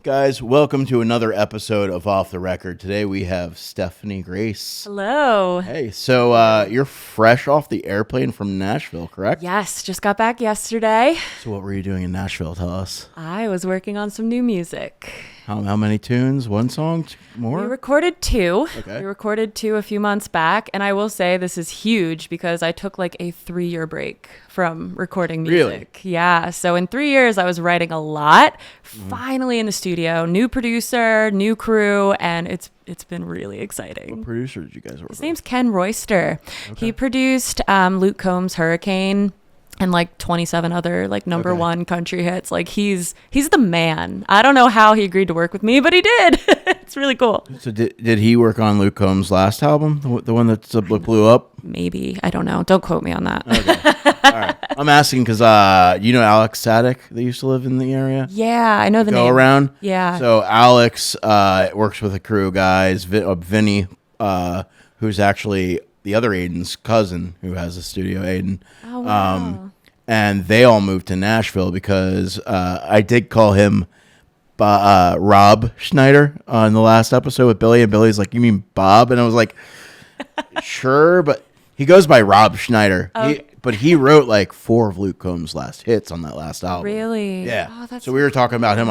Guys, welcome to another episode of Off the Record. Today we have Stephanie Grace. Hello. Hey, so you're fresh off the airplane from Nashville, correct? Yes, just got back yesterday. So what were you doing in Nashville? Tell us. I was working on some new music. How many tunes? One song? More? We recorded two. Okay. We recorded two a few months back, and I will say this is huge because I took like a 3-year break from recording music. Really? Yeah. So in 3 years, I was writing a lot. Finally in the studio, new producer, new crew, and it's been really exciting. What producer did you guys work with? His name's Ken Royster. Okay. He produced Luke Combs' Hurricane and like 27 other like number one country hits. Like he's the man. I don't know how he agreed to work with me, but he did. It's really cool. So did he work on Luke Combs' last album, the one that blew up? Maybe. I don't know. Don't quote me on that. Okay. All right. I'm asking because you know Alex Sadek that used to live in the area? Yeah, I know the name. Go around? Yeah. So Alex works with a crew of guys, Vinny, who's actually the other Aiden's cousin who has a studio, Aiden. Oh, wow. And they all moved to Nashville because I did call him Rob Schneider on the last episode with Billy, and Billy's like, "You mean Bob?" And I was like, "Sure," but he goes by Rob Schneider. But he wrote like 4 of Luke Combs' last hits on that last album. Really? Yeah. Oh, that's so we were talking about him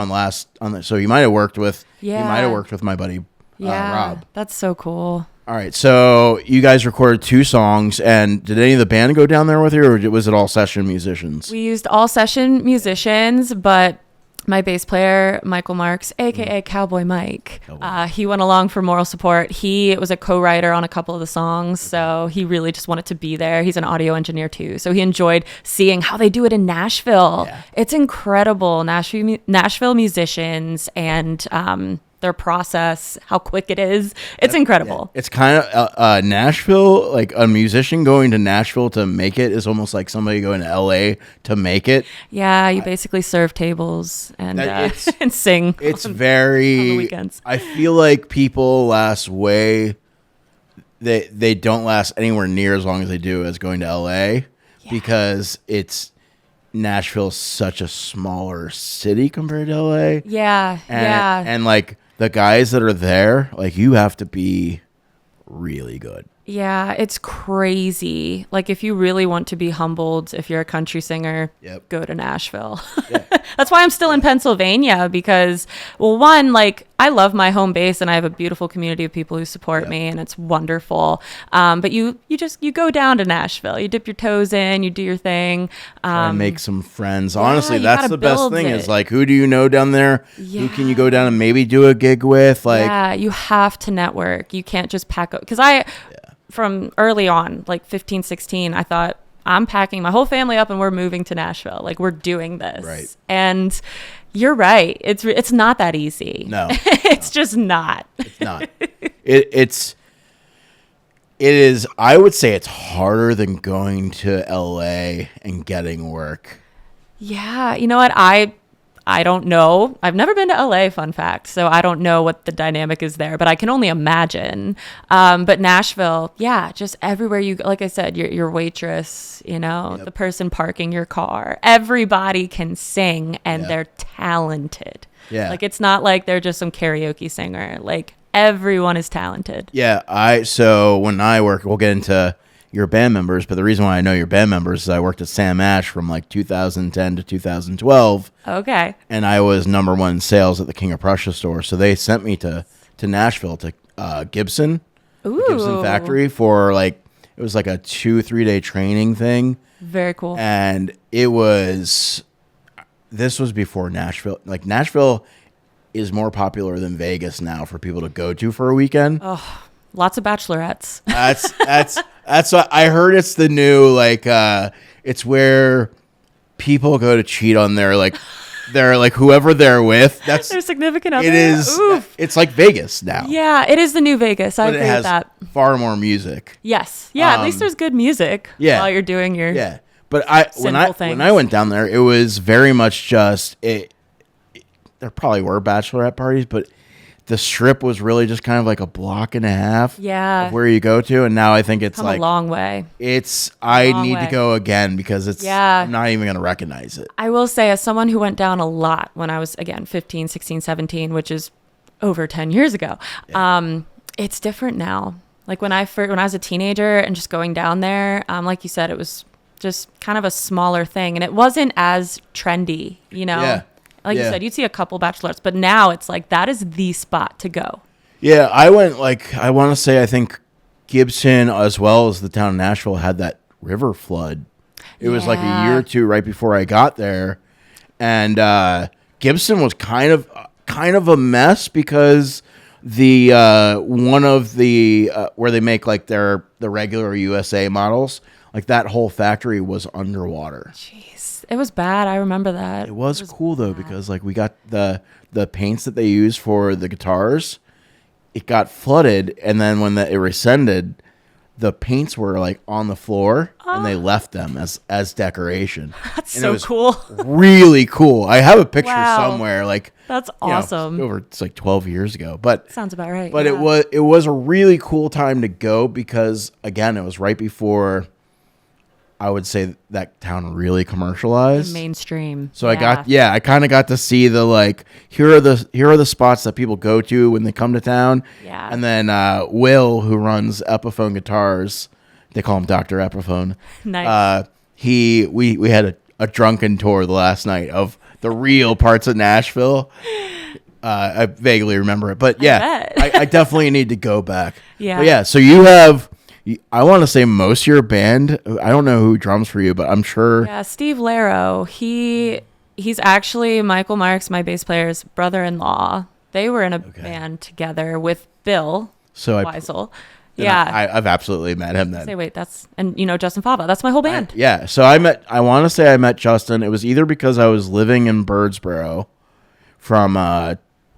so he might have worked with Yeah. he might have worked with my buddy Rob. That's so cool. All right, so you guys recorded 2 songs, and did any of the band go down there with you, or was it all session musicians? We used all session musicians, but my bass player, Michael Marks, a.k.a. Cowboy Mike, he went along for moral support. He was a co-writer on a couple of the songs, so he really just wanted to be there. He's an audio engineer, too, so he enjoyed seeing how they do it in Nashville. Yeah. It's incredible. Nashville musicians and their process, how quick it is. It's incredible. Yeah. It's kind of Nashville, like a musician going to Nashville to make it is almost like somebody going to LA to make it. Yeah, you basically serve tables and and sing. It's on the weekends. I feel like people last they don't last anywhere near as long as they do as going to LA because Nashville's such a smaller city compared to LA. Yeah, and like the guys that are there, like you have to be really good. Yeah, it's crazy. Like if you really want to be humbled, if you're a country singer, go to Nashville. Yeah. That's why I'm still in Pennsylvania because, well, one, like I love my home base and I have a beautiful community of people who support me and it's wonderful. But you go down to Nashville, you dip your toes in, you do your thing. Try and make some friends. Honestly, that's the best thing is like, who do you know down there? Yeah. Who can you go down and maybe do a gig with? Like, yeah, you have to network. You can't just pack up. Because from early on, like 15, 16, I thought, I'm packing my whole family up and we're moving to Nashville. Like, we're doing this. Right. And you're right. It's not that easy. No. It's just not. It's not. It is, I would say it's harder than going to LA and getting work. Yeah. You know what? I don't know. I've never been to LA, fun fact. So I don't know what the dynamic is there, but I can only imagine. But Nashville, yeah, just everywhere you go. Like I said, your waitress, the person parking your car, everybody can sing and they're talented. Yeah. Like it's not like they're just some karaoke singer. Like everyone is talented. Yeah. So when I work, we'll get into your band members, but the reason why I know your band members is I worked at Sam Ash from like 2010 to 2012. Okay. And I was number 1 sales at the King of Prussia store. So they sent me to Nashville to Gibson, the Gibson factory for like, it was like a 2-3 day training thing. Very cool. And this was before Nashville. Like Nashville is more popular than Vegas now for people to go to for a weekend. Oh, lots of bachelorettes. That's what I heard. It's the new, like, it's where people go to cheat on their whoever they're with. That's their significant other. It is. Oof. It's like Vegas now. Yeah, it is the new Vegas. I But agree it has with that. far more music. Yes. Yeah. At least there's good music. Yeah. While you're doing your. Yeah. But when I went down there, it was very much just it. There probably were bachelorette parties, but the Strip was really just kind of like a block and a half Yeah. of where you go to, and now I think it's Come like a long way. I long need way. to go again because Yeah. I'm not even gonna recognize it. I will say, as someone who went down a lot when I was, again, 15, 16, 17, which is over 10 years ago, it's different now. Like when I was a teenager and just going down there, like you said, it was just kind of a smaller thing, and it wasn't as trendy, you know? Yeah. Like you Yeah. said, you'd see a couple bachelorettes, but now it's like that is the spot to go. Yeah, I went like I want to say I think Gibson as well as the town of Nashville had that river flood. It was like a Yeah. year or two right before I got there, and Gibson was kind of a mess because the one of the where they make like the regular USA models, like that whole factory was underwater. Jeez, it was bad. I remember that. It was cool though because like we got the paints that they use for the guitars. It got flooded, and then when it rescinded, the paints were like on the floor, and they left them as decoration. That's And so it was cool. really cool. I have a picture Wow. somewhere. Like That's you know, awesome. it's like 12 years ago, but Sounds about right. but yeah. it was a really cool time to go because again, it was right before I would say that town really commercialized. mainstream. So I kind of got to see the like here are the spots that people go to when they come to town. Yeah. And then Will, who runs Epiphone Guitars, they call him Dr. Epiphone. Nice. We had a drunken tour the last night of the real parts of Nashville. I vaguely remember it, but yeah, bet. I definitely need to go back. Yeah. But yeah. So you have. I want to say most of your band. I don't know who drums for you, but I'm sure. Yeah, Steve Laro. He's actually Michael Marks, my bass player's brother-in-law. They were in a band together with Bill So Weisel. then Yeah. I've absolutely met him then. Say wait, and Justin Fava. That's my whole band. Yeah. So I want to say I met Justin. It was either because I was living in Birdsboro from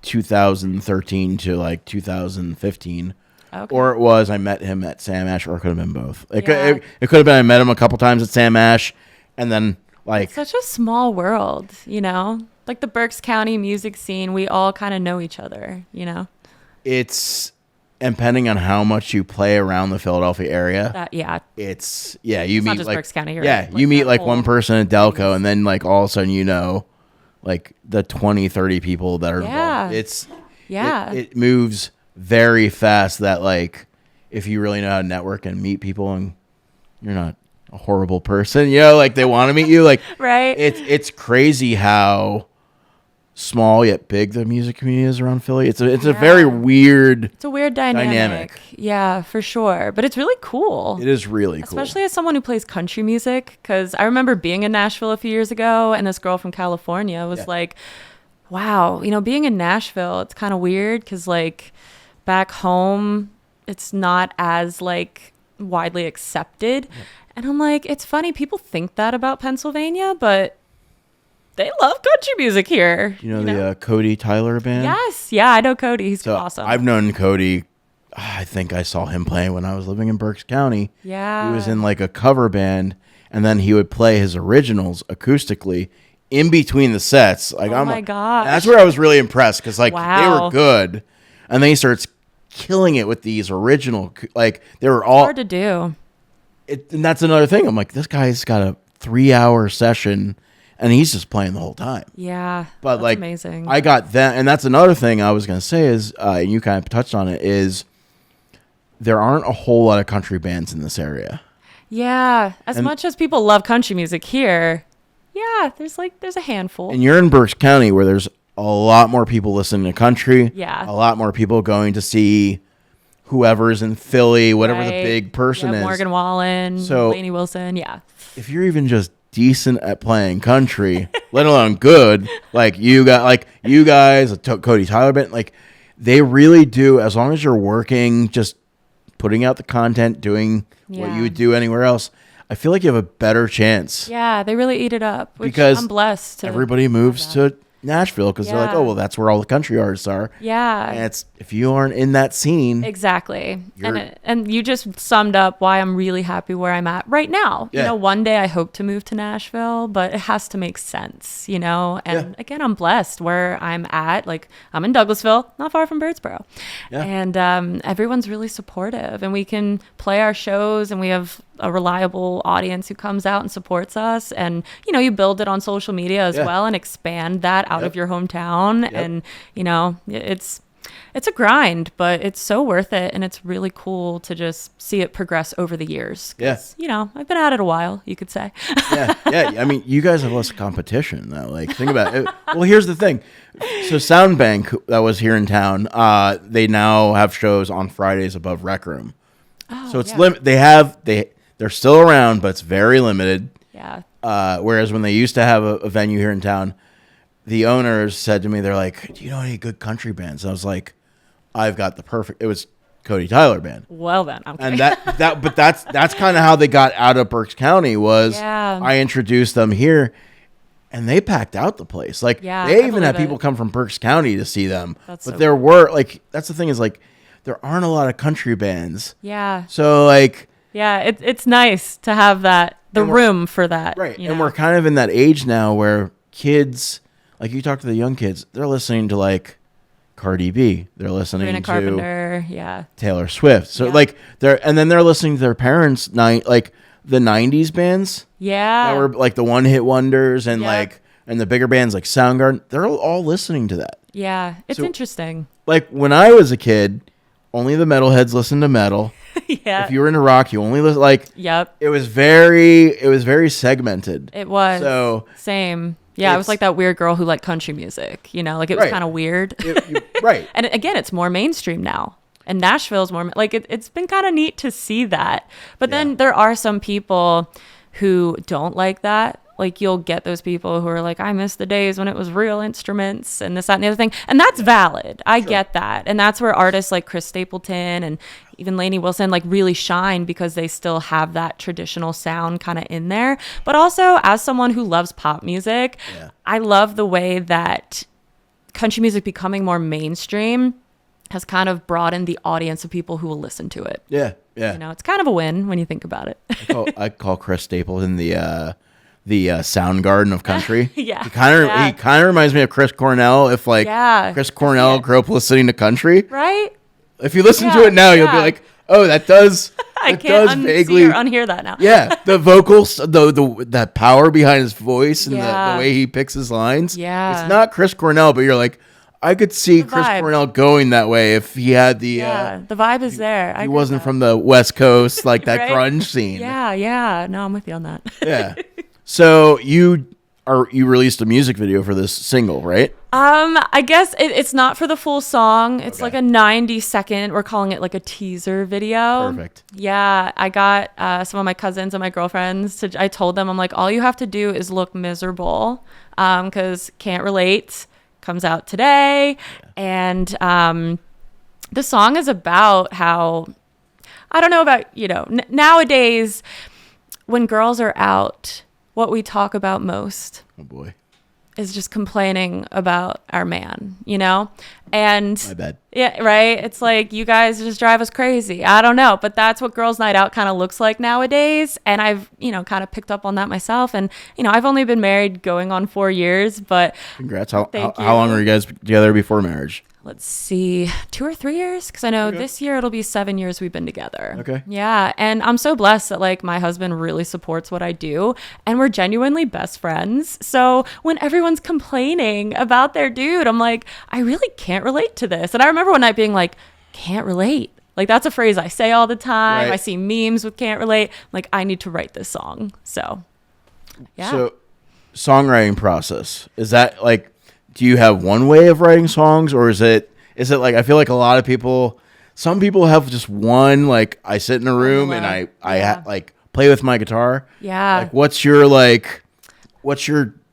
2013 to like 2015. Okay. Or it was I met him at Sam Ash, or it could have been both. It Yeah. could have been I met him a couple times at Sam Ash, and then like Such a small world, you know? Like the Berks County music scene, we all kind of know each other, you know? it's depending on how much you play around the Philadelphia area. You It's not meet just like Berks County, you're yeah, right. Like you meet that like whole one person at Delco, and then like all of a sudden you know like the 20-30 people that are Yeah. involved. Yeah. It moves very fast that like if you really know how to network and meet people and you're not a horrible person, you know, like they want to meet you, like Right. it's crazy how small yet big the music community is around Philly. It's a very weird. It's a weird dynamic. Yeah, for sure. But it's really cool. It is really cool. Especially as someone who plays country music, because I remember being in Nashville a few years ago, and this girl from California was like, wow, being in Nashville, it's kind of weird because like back home, it's not as like widely accepted. And I'm like, it's funny. People think that about Pennsylvania, but they love country music here. You know the Cody Tyler band? Yes. Yeah, I know Cody. He's So awesome. I've known Cody. I think I saw him playing when I was living in Berks County. Yeah. He was in like a cover band, and then he would play his originals acoustically in between the sets. Like, Oh my gosh. That's where I was really impressed because like they Wow. were good, and then he starts killing it with these original. Like they were all hard to do. and that's another thing. I'm like, this guy's got a 3-hour session, and he's just playing the whole time. Yeah. But that's like, amazing. I got that, and that's another thing I was gonna say is, and you kind of touched on it, is there aren't a whole lot of country bands in this area. Yeah, as much as people love country music here, yeah, there's a handful. And you're in Berks County, where there's a lot more people listening to country. Yeah. a lot more people going to see whoever's in Philly, whatever the Right. big person Yeah, is. Morgan Wallen, So- Lainey Wilson, yeah. If you're even just decent at playing country, let alone good, like you guys, Cody Tyler band, like they really do. As long as you're working, just putting out the content, doing what Yeah. you would do anywhere else, I feel like you have a better chance. Yeah, they really eat it up, which Because I'm blessed to. Everybody moves to Nashville because they're like, Yeah. oh, well, that's where all the country artists are. Yeah. And it's if you aren't in that scene, Exactly. You're- And you just summed up why I'm really happy where I'm at right now. Yeah. One day I hope to move to Nashville, but it has to make sense, And Yeah. again, I'm blessed where I'm at. Like I'm in Douglasville, not far from Birdsboro. Yeah. And everyone's really supportive and we can play our shows and we have a reliable audience who comes out and supports us. And, you build it on social media as Yeah. well and expand that out Yep. of your hometown. Yep. And, it's a grind, but it's so worth it. And it's really cool to just see it progress over the years. 'Cause, I've been at it a while, you could say. yeah. I mean, you guys have less competition though. Like, think about it. Well, here's the thing. So Soundbank that was here in town, they now have shows on Fridays above Rec Room. Oh, So it's yeah. they're still around, but it's very limited. Yeah. Whereas when they used to have a venue here in town, the owners said to me, they're like, "Do you know any good country bands?" And I was like, "I've got the perfect." It was Cody Tyler Band. Well, then. I'm And kidding. but that's kind of how they got out of Berks County was Yeah. I introduced them here, and they packed out the place. Like Yeah, they I even had believe people it. come from Berks County to see them. That's but so there were like that's the thing is like there aren't a lot of country bands. Yeah. So like Yeah. It's nice to have the And we're- room for that. right, you and know? we're kind of in that age now where kids like you talk to the young kids, they're listening to like Cardi B. They're listening Sabrina to Carpenter. Yeah. Taylor Swift. So Yeah. like they're listening to their parents like the 90s bands Yeah. that were like the one hit wonders and Yeah. like and the bigger bands like Soundgarden. They're all listening to that. Yeah. It's So- interesting. Like when I was a kid, only the metalheads listened to metal. Yeah. If you were into rock, you only listen like Yep. it was very segmented. It was. So Same. Yeah. I was it's- like that weird girl who liked country music, Like it was Right. kind of weird. right. And again, it's more mainstream now. And Nashville's more like it's been kind of neat to see that. But then Yeah. there are some people who don't like that. Like you'll get those people who are like, I miss the days when it was real instruments and this, that, and the other thing. And that's valid. I get that. And that's where artists like Chris Stapleton and even Lainey Wilson like really shine because they still have that traditional sound kind of in there. But also as someone who loves pop music, Yeah. I love the way that country music becoming more mainstream has kind of broadened the audience of people who will listen to it. Yeah. Yeah. It's kind of a win when you think about it. I call Chris Stapleton the Soundgarden of country. Yeah. He kind of reminds me of Chris Cornell. If like Yeah, Chris I see Cornell it. grew up listening to country, Right? if you listen to Yeah, it now, you'll be yeah. like, oh, that does. I it can't does unsee or unhear that now. Yeah, the vocals, the that power behind his voice and Yeah. the way he picks his lines. Yeah. It's not Chris Cornell, but you're like, I could see The Chris vibe. Cornell going that way if he had the. Yeah, the vibe is there. He wasn't from the West Coast, like that Right? grunge scene. Yeah. No, I'm with you on that. Yeah. So you released a music video for this single, right? I guess it's not for the full song. It's Okay. like a 90-second. We're calling it like a teaser video. Perfect. Yeah, I got some of my cousins and my girlfriends I told them, I'm like, all you have to do is look miserable, because Can't Relate comes out today, and the song is about how, I don't know about nowadays when girls are out, what we talk about most Oh boy, is just complaining about our man, and my bad. yeah, right. It's like you guys just drive us crazy. I don't know, but that's what girls' night out kind of looks like nowadays. And I've, kind of picked up on that myself. And I've only been married going on 4 years, but Congrats. How Thank you. long were you guys together before marriage? let's see, 2 or 3 years, because I know this year it'll be 7 years we've been together. Okay. Yeah, and I'm so blessed that like my husband really supports what I do, and we're genuinely best friends. So when everyone's complaining about their dude, I'm like, I really can't relate to this. And I remember one night being like, can't relate. Like that's a phrase I say all the time. Right. I see memes with can't relate. Like I need to write this song. So yeah. So, songwriting process, is that like, do you have one way of writing songs, or is it like, I feel like a lot of people, some people have just one, like I sit in a room and I Yeah. like play with my guitar. Yeah. Like what's your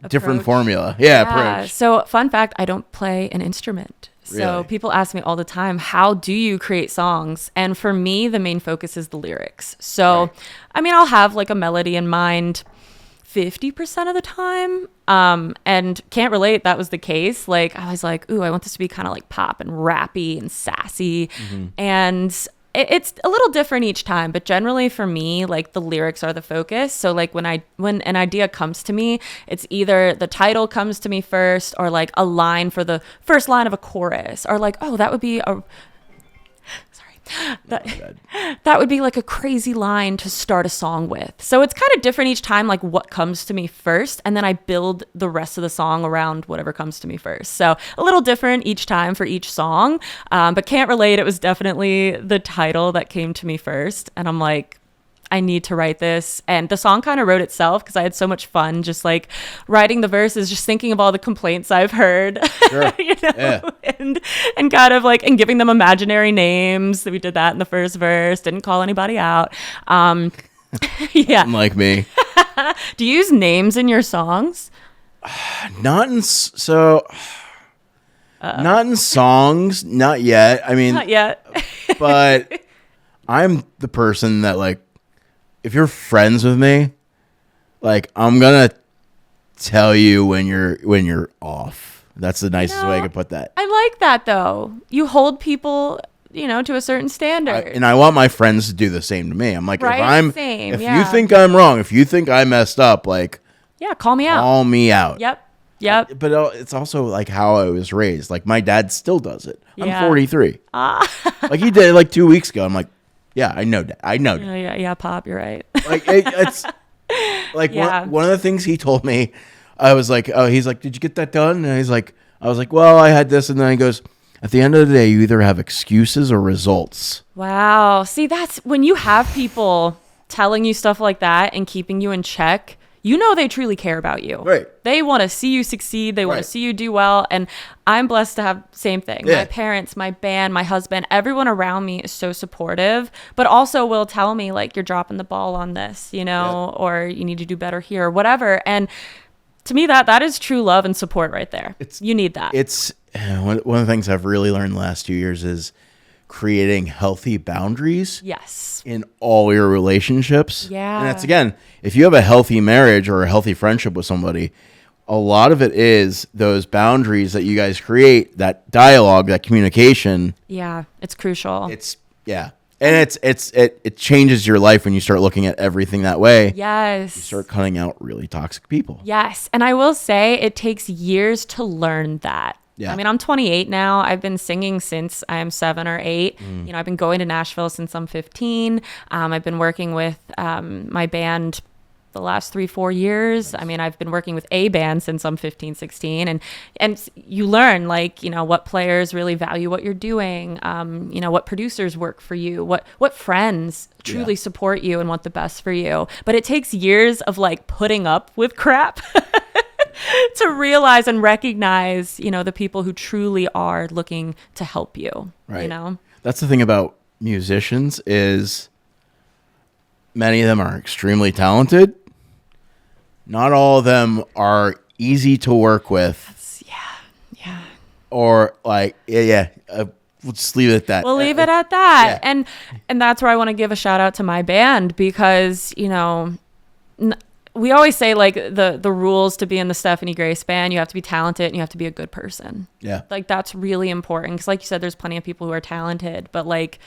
different Approach. formula? Yeah. Approach. So fun fact, I don't play an instrument. So Really? people ask me all the time, how do you create songs? And for me, the main focus is the lyrics. So, Right. I mean, I'll have like a melody in mind, 50% of the time. And can't relate. That was the case. Like, I was like, ooh, I want this to be kind of like pop and rappy and sassy. And it's a little different each time, but generally for me, like the lyrics are the focus. So like when an idea comes to me, it's either the title comes to me first, or like a line for the first line of a chorus, or like, oh, that would be a that would be like a crazy line to start a song with. So it's kind of different each time, like what comes to me first, and then I build the rest of the song around whatever comes to me first. So a little different each time for each song, but can't relate. It was definitely the title that came to me first, and I'm like, I need to write this. And the song kind of wrote itself because I had so much fun just like writing the verses, just thinking of all the complaints I've heard, Sure. and kind of like, and giving them imaginary names. We did that in the first verse, didn't call anybody out. Yeah. Like me. Do you use names in your songs? Not in songs, not yet. I mean, Not yet. but I'm the person that, like, if you're friends with me, like, I'm gonna tell you when you're off. That's the nicest way I could put that. I like that though. You hold people, to a certain standard. And I want my friends to do the same to me. I'm like, Right? if Yeah. you think I'm wrong, if you think I messed up, like, Yeah, call me out. call me out. Yep. But it's also like how I was raised. Like, my dad still does it. Yeah. I'm 43. Like, he did it like 2 weeks ago. I'm like, yeah, I know that. I know that. Yeah, Pop, you're right. Like, it's like Yeah. one of the things he told me. I was like, oh, he's like, did you get that done? And I was like, well, I had this. And then he goes, at the end of the day, you either have excuses or results. Wow. See, that's when you have people telling you stuff like that and keeping you in check, they truly care about you. Right. They want to see you succeed. They want to see you do well. And I'm blessed to have same thing. Yeah. My parents, my band, my husband, everyone around me is so supportive, but also will tell me like, you're dropping the ball on this, or you need to do better here or whatever. And to me, that is true love and support right there. You need that. It's one of the things I've really learned the last 2 years is creating healthy boundaries. Yes. In all your relationships. Yeah. And that's, again, if you have a healthy marriage or a healthy friendship with somebody, a lot of it is those boundaries that you guys create, that dialogue, that communication. Yeah, it's crucial. And it changes your life when you start looking at everything that way. Yes. You start cutting out really toxic people. Yes. And I will say it takes years to learn that. Yeah. I mean, I'm 28 now. I've been singing since I'm 7 or 8. I've been going to Nashville since I'm 15. I've been working with my band the last 3-4 years. I mean, I've been working with a band since I'm 15, 16. And you learn, like, what players really value what you're doing, what producers work for you, what friends truly support you and want the best for you. But it takes years of, like, putting up with crap to realize and recognize, the people who truly are looking to help you, Right. That's the thing about musicians is many of them are extremely talented. Not all of them are easy to work with. Yeah. Or like, we'll just leave it at that. We'll leave it at that. Yeah. And that's where I want to give a shout out to my band because, we always say like the rules to be in the Stephanie Grace band, you have to be talented and you have to be a good person. Yeah. Like that's really important. Cause like you said, there's plenty of people who are talented, but like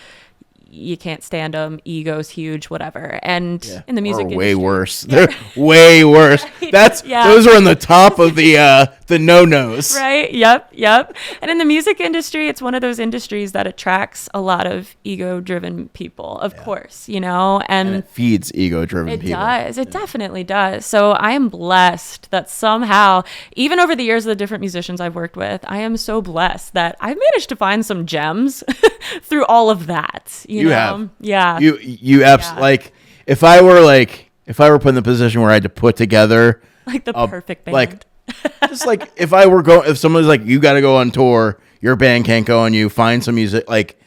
you can't stand them. Ego's huge, whatever. And in the music industry, way worse. Yeah. They're way worse. Those are on the top of the no-nos. Right. Yep. And in the music industry, it's one of those industries that attracts a lot of ego-driven people, of course, and it feeds ego-driven people. It definitely does. So I am blessed that somehow, even over the years of the different musicians I've worked with, I am so blessed that I've managed to find some gems through all of that. You know? Have. Yeah. You absolutely, like, if I were put in the position where I had to put together like the perfect band. Like, just like if somebody's like, you got to go on tour, your band can't go on you, find some music, like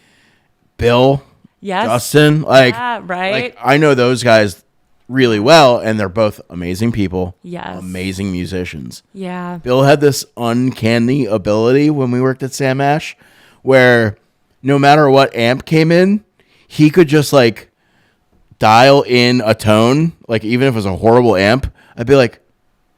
Bill, yes. Justin, like, right. Like, I know those guys really well, and they're both amazing people. Yes. Amazing musicians. Yeah. Bill had this uncanny ability when we worked at Sam Ash where no matter what amp came in, he could just like dial in a tone, like even if it was a horrible amp, I'd be like,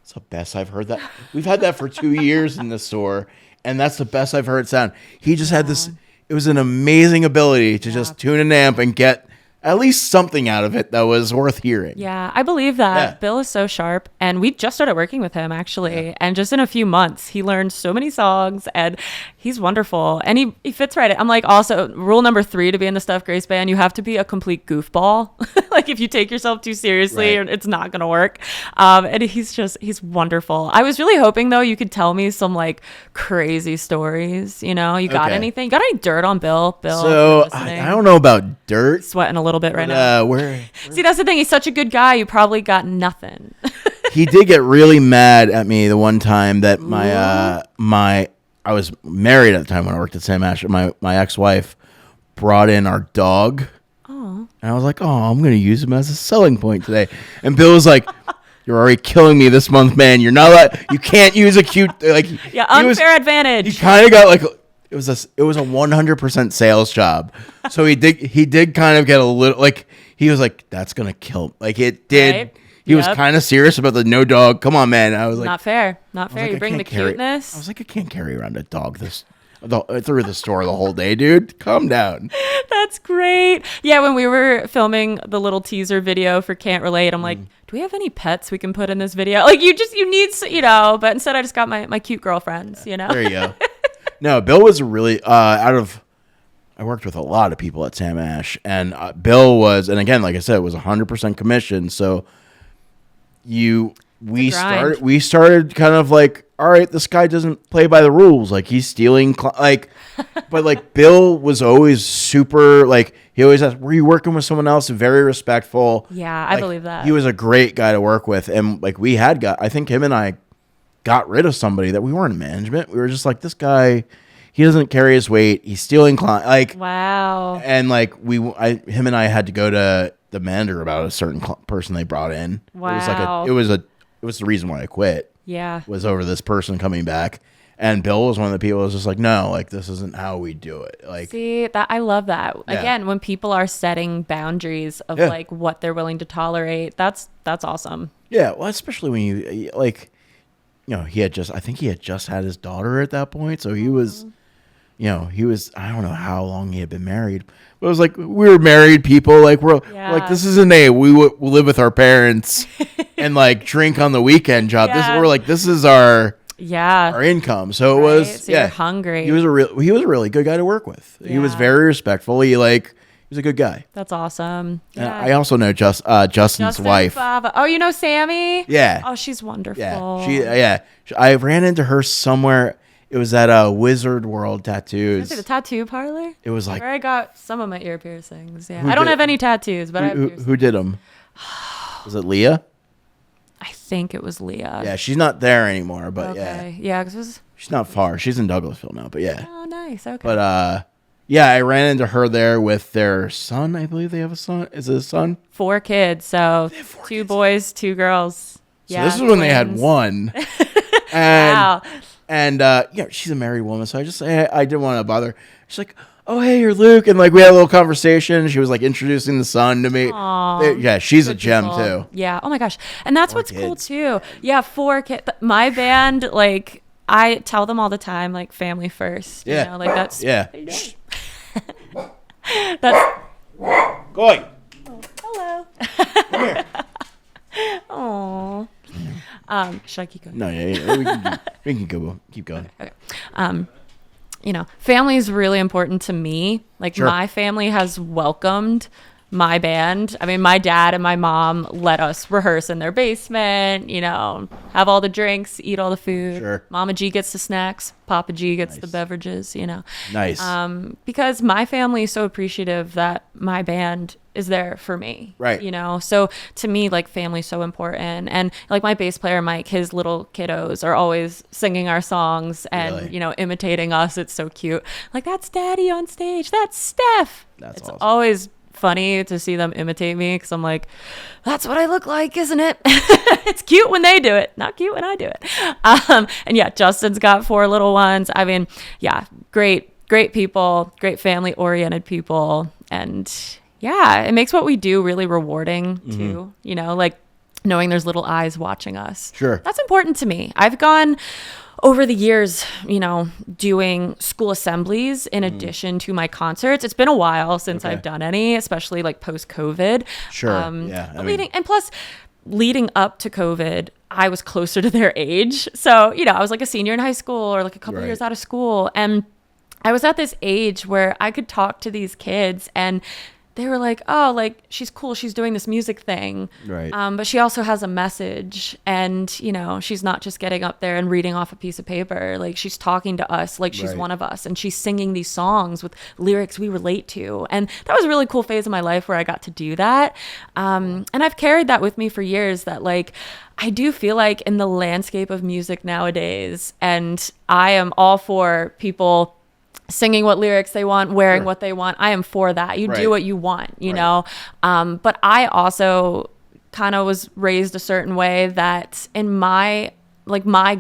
it's the best I've heard that. We've had that for 2 years in the store, and that's the best I've heard it sound. He just had this, it was an amazing ability to just tune an amp and get at least something out of it that was worth hearing. Yeah, I believe that. Yeah. Bill is so sharp, and we just started working with him actually. And just in a few months, he learned so many songs, and he's wonderful. And he fits right in. I'm like, also, rule number 3 to be in the Stuff Grace band, you have to be a complete goofball. Like, if you take yourself too seriously, Right. it's not going to work. And he's wonderful. I was really hoping, though, you could tell me some like crazy stories. You know, you got Okay. anything? You got any dirt on Bill? Bill, So if you're I listening. don't know about dirt. Sweating a little bit right now. Where See, that's the thing. He's such a good guy. You probably got nothing. he did get really mad at me the one time that I was married at the time when I worked at Sam Ash. My ex-wife brought in our dog. Oh. And I was like, oh, I'm going to use him as a selling point today. And Bill was like, you're already killing me this month, man. You're not allowed, you can't use a cute, like, Yeah, he was- unfair advantage. He kind of got like, it was a 100% sales job. So he did kind of get a little, like, he was like, that's going to kill, like it did. Right. He was Yep. kind of serious about the no dog. Come on, man. I was like, Not fair. Not I was fair. like, You I bring the can't carry- cuteness. I was like, I can't carry around a dog through the store the whole day, dude. Calm down. That's great. Yeah, when we were filming the little teaser video for Can't Relate, I'm like, do we have any pets we can put in this video? Like, you need, but instead I just got my cute girlfriends, you know? There you go. No, Bill was really I worked with a lot of people at Sam Ash, and Bill was, and again, like I said, it was 100% commission. So we started kind of like, all right, this guy doesn't play by the rules. Like, he's stealing, but like Bill was always super, like, he always asked, were you working with someone else? Very respectful. Yeah, I Like, believe that. He was a great guy to work with. And like, I think him and I got rid of somebody that we weren't in management. We were just like, this guy, he doesn't carry his weight. He's stealing clients. Like, Wow. and like him and I had to go to the manager about a certain person they brought in. Wow. It was the reason why I quit, Yeah. was over this person coming back. And Bill was one of the people who was just like, no, like, this isn't how we do it. Like, See, that I love that. Yeah. Again, when people are setting boundaries of Yeah. like what they're willing to tolerate, that's awesome. yeah, well, especially when you like, you know, I think he had just had his daughter at that point. So he was, I don't know how long he had been married, but it was like, we were married people. Like, we're like, this isn't we live with our parents and like drink on the weekend job. Yeah. This is our Yeah. income. So it Right? was, So you're hungry. He was a really good guy to work with. He was Yeah. very respectful. He was a good guy. That's awesome. And Yeah. I also know Justin's Justin wife. Fava. Oh, you know Sammy? Yeah. Oh, she's wonderful. Yeah. I ran into her somewhere. It was at Wizard World Tattoos. Is it a tattoo parlor? It was like, Where I got some of my ear piercings. Yeah. Who I don't did- have any tattoos, but I have piercings. who did them? Was it Leah? I think it was Leah. Yeah, she's not there anymore, but Okay. Yeah. 'Cause it was, she's not far. She's in Douglasville now, but yeah. oh, nice. Okay. But yeah, I ran into her there with their son. I believe they have a son. Is it a son? 4 kids. So have 4 2 kids. boys, 2 girls. So this is when they had twins. one. And Wow. and yeah, she's a married woman, so I didn't want to bother her. She's like, oh, hey, you're Luke. And like, we had a little conversation. She was like introducing the son to me. Aw. Yeah, she's a Good gem people. too. Yeah. Oh my gosh. And that's 4 what's cool kids. too. Yeah. 4 kids. My band, like, I tell them all the time, like, family first. Yeah. You know, like, that's. Yeah. That's. Going. Hello. Come here. Aw. Should I keep going? No, yeah, we can go. Keep going. Family is really important to me. Like, Sure. my family has welcomed my band. I mean, my dad and my mom let us rehearse in their basement, have all the drinks, eat all the food. Sure. Mama G gets the snacks, Papa G gets the Nice. beverages, Nice. because my family is so appreciative that my band is there for me. Right. So to me, like, family's so important. And like, my bass player, Mike, his little kiddos are always singing our songs and, Really? imitating us. It's so cute. Like, that's Daddy on stage. That's Steph. That's It's awesome. always funny to see them imitate me, because I'm like, that's what I look like, isn't it? It's cute when they do it, not cute when I do it. And yeah, Justin's got 4 little ones. I mean, yeah, great people, great family oriented people. And yeah, it makes what we do really rewarding too. Like, knowing there's little eyes watching us. Sure. That's important to me. I've gone over the years, doing school assemblies in addition to my concerts. It's been a while since I've done any, especially like post-COVID. Sure. Yeah. And plus, leading up to COVID, I was closer to their age. So, I was like a senior in high school or like a couple of years out of school. And I was at this age where I could talk to these kids and they were like, oh, like, she's cool. She's doing this music thing. Right. But she also has a message. And, she's not just getting up there and reading off a piece of paper. Like, she's talking to us like she's one of us. And she's singing these songs with lyrics we relate to. And that was a really cool phase of my life where I got to do that. And I've carried that with me for years, that, like, I do feel like in the landscape of music nowadays, and I am all for people singing what lyrics they want, wearing what they want. I am for that. You do what you want, you know? But I also kind of was raised a certain way that in my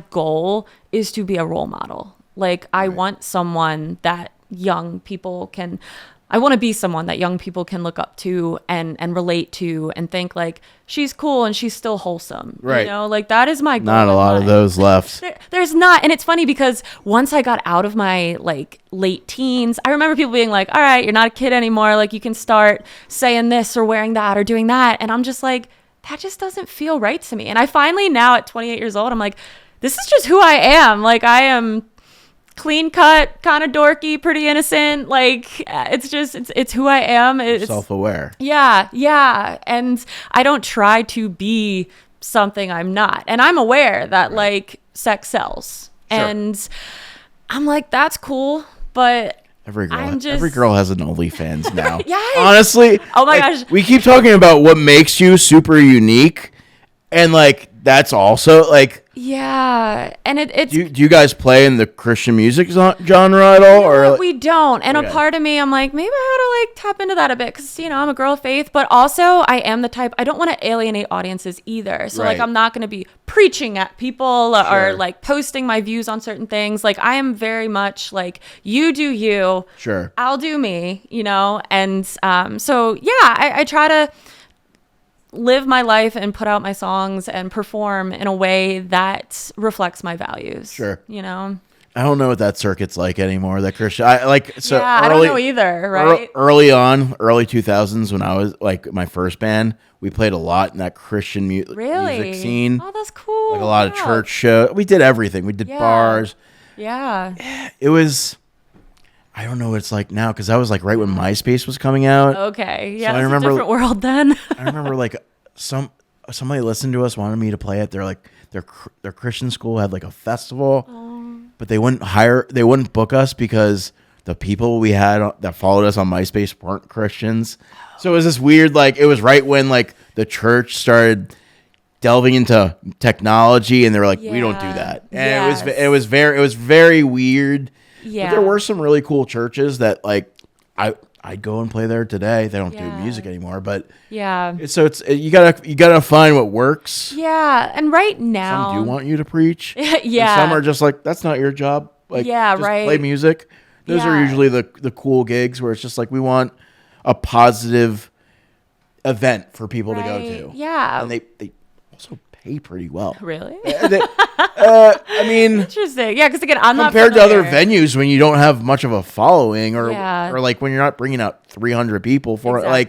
goal is to be a role model. Like, I want someone that I want to be someone that young people can look up to and relate to and think like, she's cool and she's still wholesome. Right. Like, that is my goal. Not a lot of those left. There's not. And it's funny because once I got out of my like late teens, I remember people being like, all right, you're not a kid anymore. Like, you can start saying this or wearing that or doing that. And I'm just like, that just doesn't feel right to me. And I finally now at 28 years old, I'm like, this is just who I am. Like, I am clean cut, kind of dorky, pretty innocent. Like, it's who I am. It's self-aware. Yeah. And I don't try to be something I'm not. And I'm aware that like sex sells. Sure. And I'm like, that's cool. But Every girl has an OnlyFans now. Yes. Honestly. Oh my gosh. We keep talking about what makes you super unique. And like, that's also like, yeah, and it's. Do you guys play in the Christian music genre at all, or we don't? And a part of me, I'm like, maybe I ought to like tap into that a bit because I'm a girl of faith, but also I am the type, I don't want to alienate audiences either. So like, I'm not going to be preaching at people or like posting my views on certain things. Like, I am very much like, you do you, I'll do me, And so yeah, I try to live my life and put out my songs and perform in a way that reflects my values. I don't know what that circuit's like anymore. That Christian, I don't know either. Right. Early 2000s, when I was like my first band, we played a lot in that Christian music scene. Oh, that's cool. Like a lot of church shows. We did everything. We did bars. Yeah. It was. I don't know what it's like now because that was like right when MySpace was coming out. Okay, yeah, so I remember, a different world then. I remember like somebody listened to us, wanted me to play it. They're like their Christian school had like a festival, but they wouldn't book us because the people we had that followed us on MySpace weren't Christians. So it was this weird, like, it was right when like the church started delving into technology, and they were like, we don't do that, and it was very weird. Yeah. But there were some really cool churches that like I'd go and play there today. They don't do music anymore, but so you gotta find what works. Yeah, and right now some do want you to preach. Yeah, and some are just like, that's not your job. Like, just play music. Those are usually the cool gigs where it's just like, we want a positive event for people to go to. Yeah, and they also pay pretty well. Really? I mean, interesting. Yeah, because again, I'm not compared to other venues when you don't have much of a following, or like when you're not bringing out 300 people for it. Like,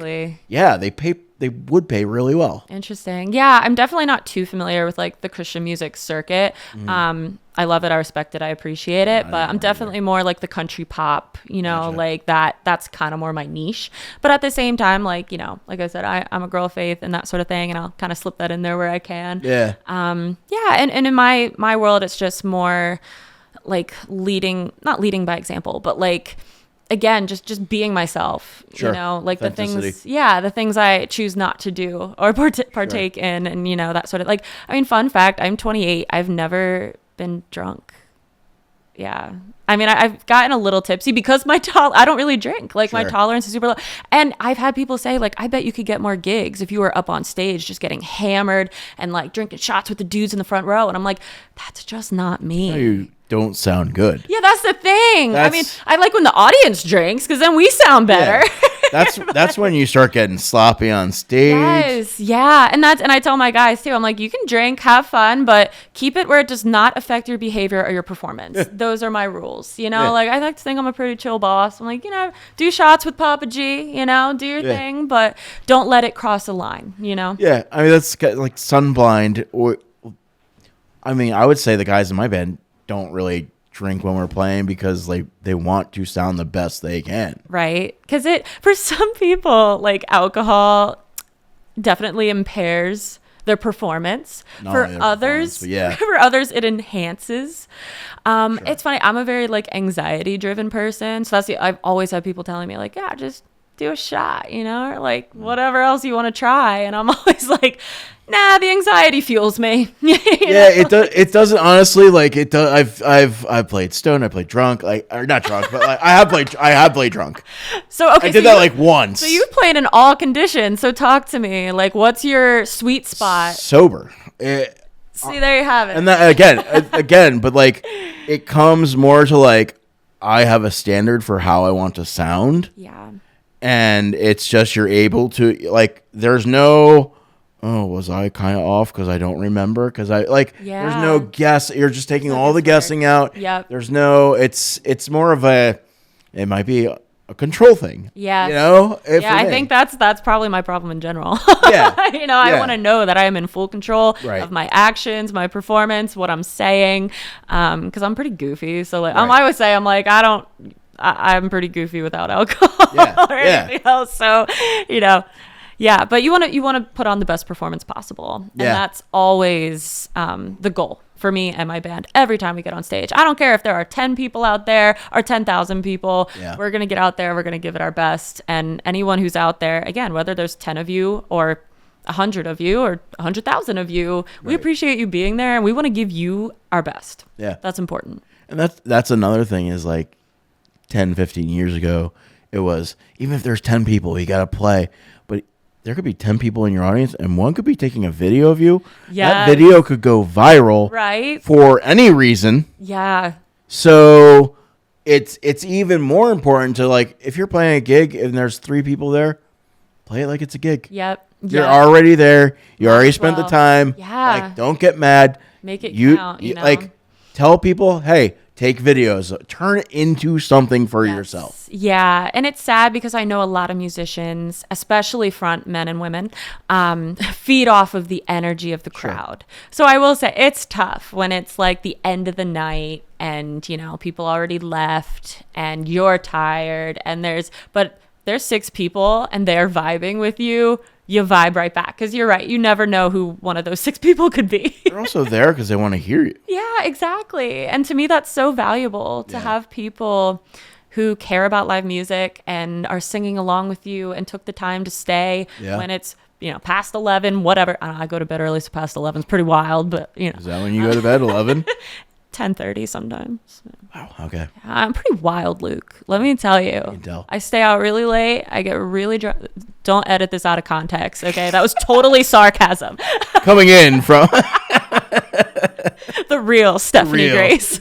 they would pay really well. Interesting. Yeah, I'm definitely not too familiar with like the Christian music circuit. I love it. I respect it. I appreciate it. But I'm definitely more like the country pop, like that's kind of more my niche. But at the same time, like, like I said, I'm a girl of faith and that sort of thing. And I'll kind of slip that in there where I can. Yeah. And in my world, it's just more like not leading by example, but like, again, just being myself, like the things I choose not to do or partake in, and that sort of, like, I mean, fun fact, I'm 28. I've never been drunk. Yeah. I mean, I've gotten a little tipsy because I don't really drink. Like, my tolerance is super low. And I've had people say, like, I bet you could get more gigs if you were up on stage just getting hammered and like drinking shots with the dudes in the front row. And I'm like, that's just not me. No, you don't sound good. Yeah, that's the thing. I mean, I like when the audience drinks because then we sound better. That's when you start getting sloppy on stage. Yes, yeah, and I tell my guys too. I'm like, you can drink, have fun, but keep it where it does not affect your behavior or your performance. Yeah. Those are my rules. You know, Yeah. like I like to think I'm a pretty chill boss. I'm like, do shots with Papa G. Do your Yeah. thing, but don't let it cross a line. Yeah, I mean that's like Sunblind. Or, I mean, I would say the guys in my band don't really drink when we're playing because they want to sound the best they can. Right? Because for some people, like alcohol definitely impairs their performance. Not For only their others, performance, but yeah. for others, it enhances. It's funny. I'm a very like anxiety driven person, so I've always had people telling me like, yeah, just do a shot, or like whatever else you want to try, and I'm always like, nah, the anxiety fuels me. Yeah, it does. It doesn't honestly like it does. I've played stoned. I played drunk. Or not drunk, but like I have played drunk. So okay, I did that like once. So you played in all conditions. So talk to me. Like, what's your sweet spot? Sober. See, there you have it. And that again, but like it comes more to like I have a standard for how I want to sound, Yeah. and it's just you're able to like. There's no. Oh, was I kind of off because I don't remember? Because I like. Yeah. There's no guess. You're just taking No all the guesswork. guessing out. Yep. There's no. It's more of a. It might be a control thing. Yes. Yeah, I think that's probably my problem in general. Yeah. I Yeah. want to know that I am in full control Right. of my actions, my performance, what I'm saying, because I'm pretty goofy. So like, Right. I always say I'm like I'm pretty goofy without alcohol Yeah, or yeah. anything else. So yeah. But you want to put on the best performance possible, and Yeah. that's always the goal for me and my band every time we get on stage. I don't care if there are 10 people out there or 10,000 people. Yeah. We're going to get out there. We're going to give it our best. And anyone who's out there, again, whether there's 10 of you or 100 of you or 100,000 of you, we Right. appreciate you being there, and we want to give you our best. Yeah. That's important. And that's another thing is like 10, 15 years ago, it was even if there's 10 people, you got to play. But there could be 10 people in your audience and one could be taking a video of you. Yes. That video could go viral Right? for any reason. Yeah. So it's even more important to like if you're playing a gig and there's 3 people there, play it like it's a gig. Yep. You're Yep. already there. You already as spent the well. time. Yeah. Like don't get mad. Make it You count, you know? like tell people, hey, take videos, turn it into something for Yes. yourself. Yeah. And it's sad because I know a lot of musicians, especially front men and women, feed off of the energy of the crowd. So I will say it's tough when it's like the end of the night and, people already left and you're tired and there's 6 people and they're vibing with you. You vibe right back because you're right. You never know who one of those 6 people could be. They're also there because they want to hear you. Yeah, exactly. And to me, that's so valuable to Yeah. have people who care about live music and are singing along with you and took the time to stay Yeah. when it's, past 11, whatever. I go to bed early, so past 11 is pretty wild, but, Is that when you go to bed? 11? 10:30 sometimes. Wow. Okay. I'm pretty wild, Luke. Let me tell you. can tell. I stay out really late. I get really drunk. Don't edit this out of context, okay? That was totally sarcasm. Coming in from The real Stephanie Real. Grace.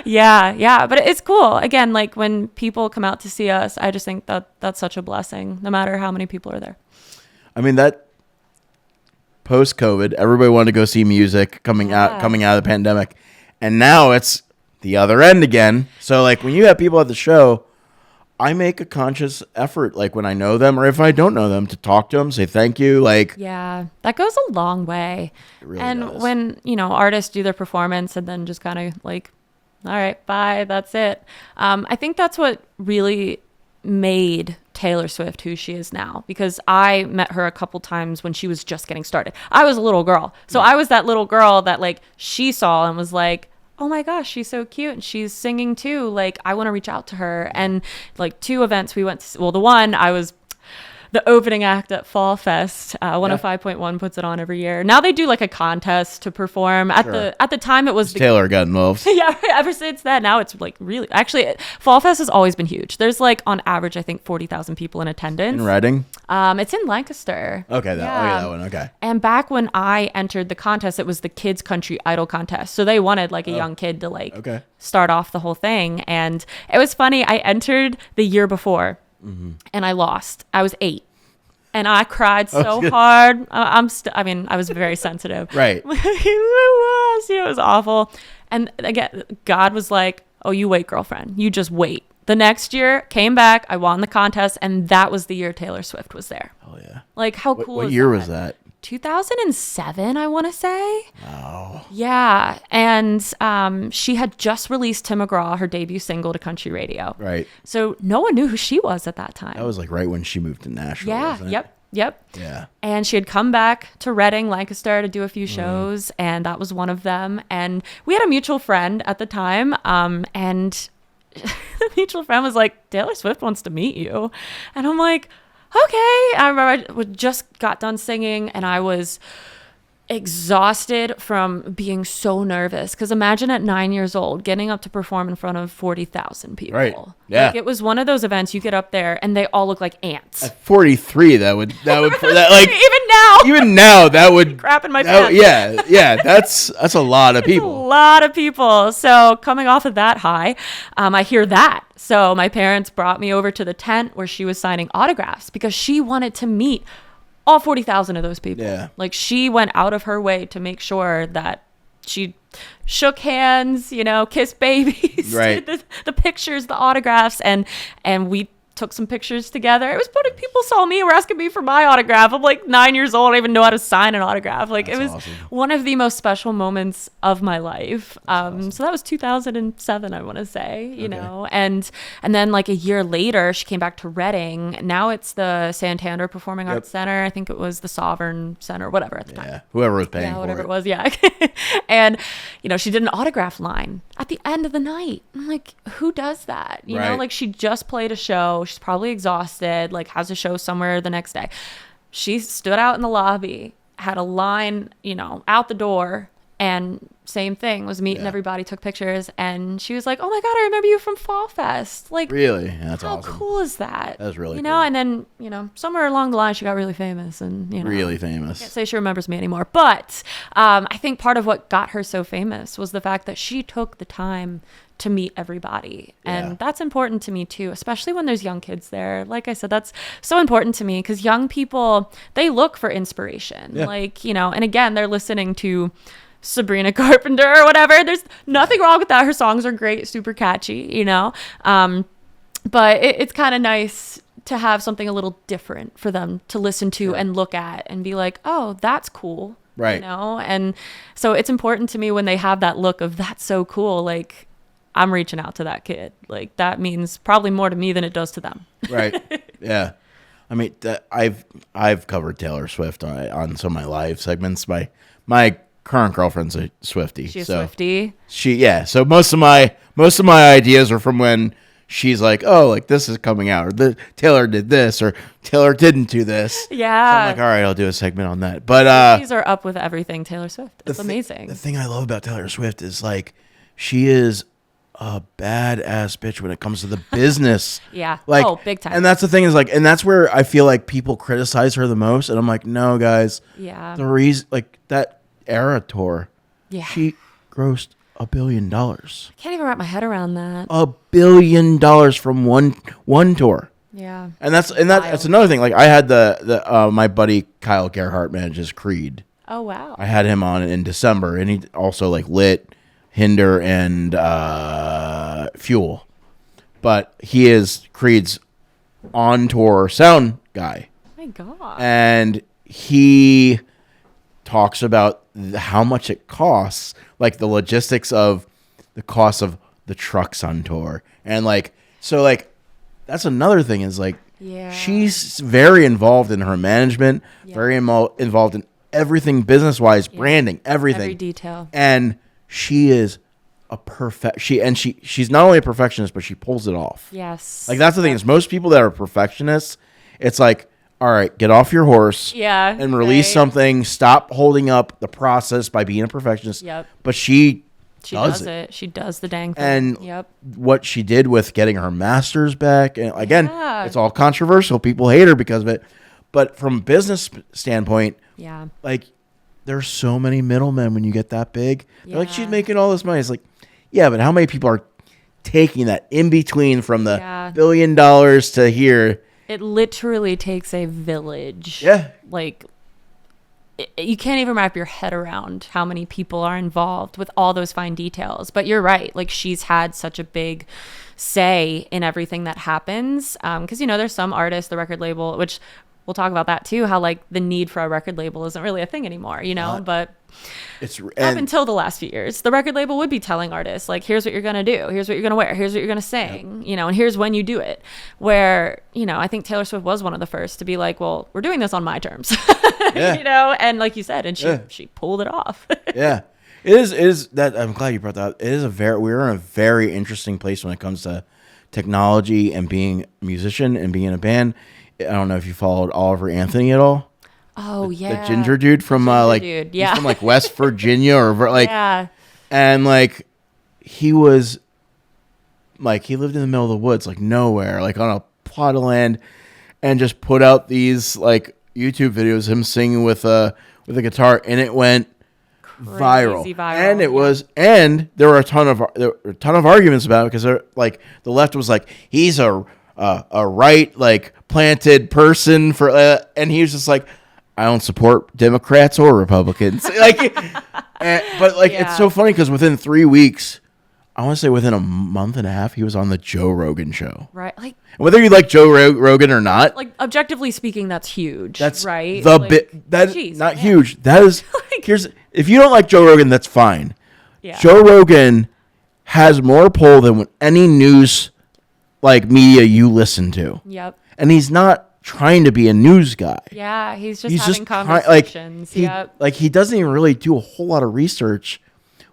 Yeah. But it's cool. Again, like when people come out to see us, I just think that that's such a blessing, no matter how many people are there. I mean that post-COVID, everybody wanted to go see music coming out of the pandemic. And now it's the other end again. So like when you have people at the show, I make a conscious effort, like when I know them or if I don't know them, to talk to them, say thank you. Like, Yeah, that goes a long way. It really and does. when, artists do their performance and then just kind of like, all right, bye, that's it. I think that's what really made Taylor Swift who she is now, because I met her a couple times when she was just getting started. I was a little girl. So I was that little girl that like she saw and was like, oh my gosh, she's so cute and she's singing too. Like, I want to reach out to her. And like 2 events we went to, well, the one I was the opening act at Fall Fest. 105.1 puts it on every year. Now they do like a contest to perform. At the time it was the Taylor got involved. yeah, ever since then, now it's like really, actually, Fall Fest has always been huge. There's like on average, I think 40,000 people in attendance. In Reading? It's in Lancaster. Okay, Yeah. that one. Okay. And back when I entered the contest, it was the Kids Country Idol contest. So they wanted like a young kid to like Okay. start off the whole thing. And it was funny. I entered the year before. and I lost. I was 8. And I cried so good. hard. I was very sensitive. Right. It was awful. And again, God was like, oh, you wait, girlfriend. You just wait. The next year, came back. I won the contest. And that was the year Taylor Swift was there. Oh, yeah. Like, how cool What is year that? was that? 2007, I want to say. Oh. Yeah. And she had just released Tim McGraw, her debut single, to country radio. Right. So no one knew who she was at that time. That was like right when she moved to Nashville. Yeah. Wasn't it? Yep. Yeah. And she had come back to Reading, Lancaster to do a few shows, and that was one of them. And we had a mutual friend at the time, and the mutual friend was like, Taylor Swift wants to meet you. And I'm like, okay. I remember I just got done singing, and I was exhausted from being so nervous. Because imagine at 9 years old getting up to perform in front of 40,000 people. Right. Yeah. Like, it was one of those events you get up there and they all look like ants. At 43, that would like Even now, even now that would crap in my that, pants. yeah. That's a lot of A people. lot of people. So coming off of that high, I hear that. So my parents brought me over to the tent where she was signing autographs because she wanted to meet all 40,000 of those people. Yeah. Like, she went out of her way to make sure that she shook hands, kissed babies, Right. did the pictures, the autographs, and we took some pictures together. It was funny. People saw me, were asking me for my autograph. I'm like 9 years old. I don't even know how to sign an autograph. Like, That's it was awesome. one of the most special moments of my life. So that was 2007, I want to say, you know, and then like a year later, she came back to Reading. Now it's the Santander Performing Arts Center. I think it was the Sovereign Center, whatever at the time. Yeah. Whoever was paying Yeah, for whatever it. it was. Yeah. And, she did an autograph line at the end of the night. I'm like, who does that? You know, Right. like, she just played a show. She's probably exhausted, like has a show somewhere the next day. She stood out in the lobby, had a line, out the door, and same thing, was meeting Yeah. everybody, took pictures, and she was like, oh my God, I remember you from Fall Fest. Like, Really? Yeah, that's how awesome. cool is that? That's really You cool. know, and then, somewhere along the line, she got really famous, and, Really famous. can't say she remembers me anymore. But I think part of what got her so famous was the fact that she took the time to meet everybody. And Yeah. that's important to me too, especially when there's young kids there. Like I said, that's so important to me because young people, they look for inspiration. Yeah. Like, and again, they're listening to Sabrina Carpenter or whatever. There's nothing wrong with that. Her songs are great, super catchy, but it's kind of nice to have something a little different for them to listen to and look at and be like, oh, that's cool. Right. And so it's important to me when they have that look of that's so cool. Like, I'm reaching out to that kid. Like, that means probably more to me than it does to them. Right. Yeah. I mean, I've covered Taylor Swift on some of my live segments. My current girlfriend's a Swiftie. She's so a Swiftie. So most of my ideas are from when she's like, oh, like this is coming out, or Taylor did this, or Taylor didn't do this. Yeah. So I'm like, all right, I'll do a segment on that. But These are up with everything Taylor Swift. It's amazing. The thing I love about Taylor Swift is like she is a badass bitch when it comes to the business. Yeah. Like, oh, big time. And that's the thing is like, and that's where I feel like people criticize her the most. And I'm like, no, guys. Yeah. The reason, like that Era tour, Yeah. she grossed $1 billion. Can't even wrap my head around that. $1 billion from one tour. Yeah. And that's another thing. Like I had the my buddy Kyle Gerhardt manages Creed. Oh, wow. I had him on in December, and he also like lit Hinder and Fuel, but he is Creed's on tour sound guy, My God. and he talks about how much it costs, like the logistics of the cost of the trucks on tour, and like so like that's another thing is like Yeah. she's very involved in her management, very involved in everything business wise, branding, everything, Every detail. and she is a she's not only a perfectionist, but she pulls it off. Yes. Like that's the thing is most people that are perfectionists, it's like, all right, get off your horse Yeah. and release right. something. Stop holding up the process by being a perfectionist. Yep. But she does it. She does the dang thing. And yep. what she did with getting her master's back, and again, Yeah. it's all controversial. People hate her because of it. But from a business standpoint, Yeah. like there's so many middlemen when you get that big. They're like, Yeah. she's making all this money. It's like, yeah, but how many people are taking that in between from the Yeah. $1 billion to here. It literally takes a village. Yeah. Like, you can't even wrap your head around how many people are involved with all those fine details. But you're right. Like, she's had such a big say in everything that happens. Because, you know, there's some artists, the record label, which we'll talk about that too, how like the need for a record label isn't really a thing anymore, you know, but It's up and until the last few years, the record label would be telling artists, like, here's what you're going to do. Here's what you're going to wear. Here's what you're going to sing, you know, and here's when you do it. Where, you know, I think Taylor Swift was one of the first to be like, well, we're doing this on my terms, Yeah. you know, and like you said, and Yeah. she pulled it off. yeah. It is that I'm glad you brought that up. It is we're in a very interesting place when it comes to technology and being a musician and being in a band. I don't know if you followed Oliver Anthony at all. Oh, yeah. The ginger dude from like dude, he's yeah. from like West Virginia or like Yeah. and like he was like he lived in the middle of the woods, like nowhere, like on a plot of land, and just put out these like YouTube videos of him singing with a guitar, and it went viral. Crazy viral, And it yeah. was, and there were a ton of arguments about it because they're like the left was like he's a right like planted person for, and he was just like, I don't support Democrats or Republicans. Like, but like Yeah. it's so funny because within 3 weeks, I want to say within a month and a half, he was on the Joe Rogan show. Right. Like, And whether you like Joe Rogan or not, objectively speaking, that's huge. that's right. the Like, bit that geez, not man. huge. That is Like- here's if you don't like Joe Rogan, that's fine. Yeah. Joe Rogan has more pull than any news like media you listen to, Yep. and he's not trying to be a news guy. Yeah. He's just He's having just like conversations. he Yep. like he doesn't even really do a whole lot of research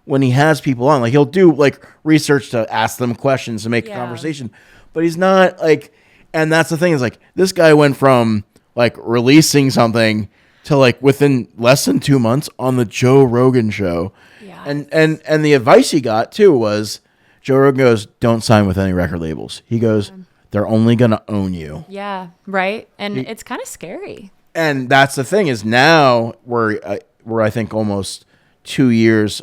when he has people on. Like he'll do like research to ask them questions to make a Yeah. conversation, but he's not like. And that's the thing is like this guy went from like releasing something to like within less than 2 months on the Joe Rogan show. Yeah. And the advice he got too was Joe Rogan goes, don't sign with any record labels. He goes, they're only gonna own you. Yeah. Right. And it's kind of scary. And that's the thing is now we're I think almost 2 years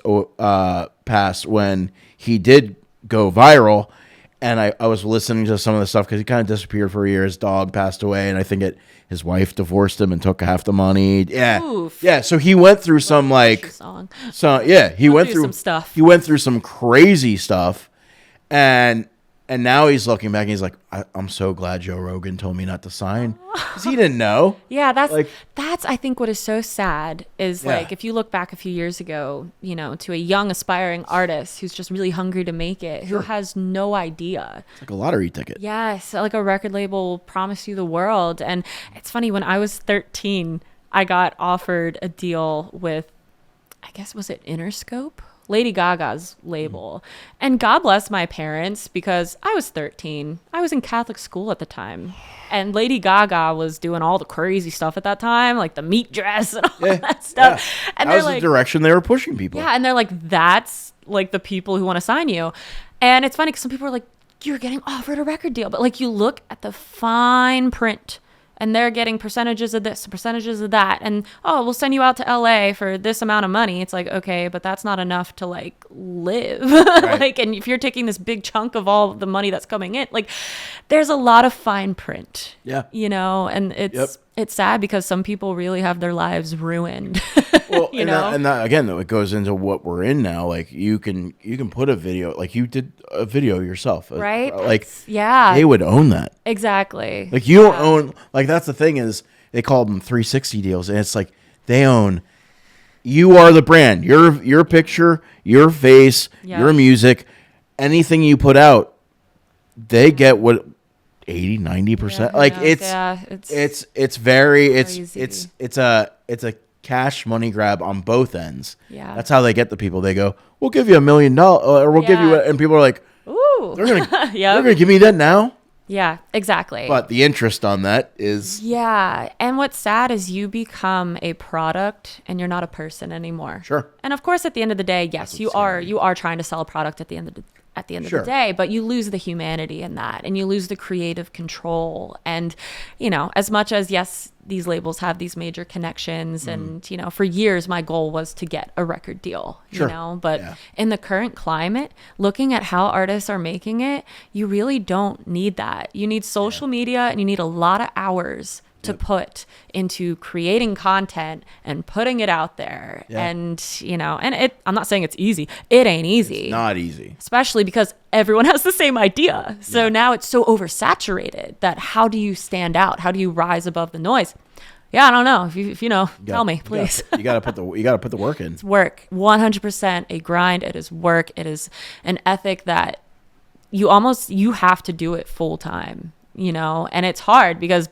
past when he did go viral, and I was listening to some of the stuff because he kind of disappeared for a year. His dog passed away, and I think his wife divorced him and took half the money. Yeah, Oof. yeah. So he went through some like Song. he went through through some stuff. He went through some crazy stuff, and now he's looking back and he's like, I'm so glad Joe Rogan told me not to sign because he didn't know. Yeah, that's Like- I think what is so sad is Yeah. like if you look back a few years ago, you know, to a young aspiring artist who's just really hungry to make it, who has no idea. It's like a lottery ticket. Yes, like a record label will promise you the world. And it's funny, when I was 13, I got offered a deal with, I guess, was it Interscope? Lady Gaga's label. And God bless my parents, because I was 13. I was in Catholic school at the time. And Lady Gaga was doing all the crazy stuff at that time, like the meat dress and all that stuff. Yeah. And that they're was like, the direction they were pushing people. yeah, and they're like, that's like the people who want to sign you. And it's funny because some people are like, you're getting offered a record deal. But like you look at the fine print and they're getting percentages of this, percentages of that. And, oh, we'll send you out to LA for this amount of money. It's like, okay, but that's not enough to like live. Like, and if you're taking this big chunk of all the money that's coming in, like there's a lot of fine print. Yeah. You know, and it's sad because some people really have their lives ruined. Well, you and know? that again, though, it goes into what we're in now. Like you can put a video, like you did a video yourself, Right? Like Yeah. they would own that. Exactly. Like you don't own. Like that's the thing is they call them 360 deals, and it's like they own. You are the brand. Your picture, your face, Yeah. your music, anything you put out, they get what 80, 90%. Yeah, Like who knows? it's very Crazy. it's a cash money grab on both ends. Yeah. That's how they get the people. They go, we'll give you $1 million, or we'll give you, Yeah. and people are like, Ooh. they're gonna Yep. they're gonna give me that now. Yeah, exactly. But the interest on that is yeah. And what's sad is you become a product and you're not a person anymore. Sure. And of course, at the end of the day, yes, you are trying to sell a product at the end of at the end Sure. of the day, but you lose the humanity in that, and you lose the creative control. And, you know, as much as, yes, these labels have these major connections, and, you know, for years my goal was to get a record deal, Sure. you know, but Yeah. in the current climate, looking at how artists are making it, you really don't need that. You need social media, and you need a lot of hours to put into creating content and putting it out there. Yeah. And, you know, and I'm not saying it's easy. It ain't easy. Not easy. Especially because everyone has the same idea. So now it's so oversaturated that how do you stand out? How do you rise above the noise? Yeah, I don't know. If you know, tell me, please. You gotta put the work in. Work, 100% a grind. It is work. It is an ethic that you have to do it full time, you know, and it's hard because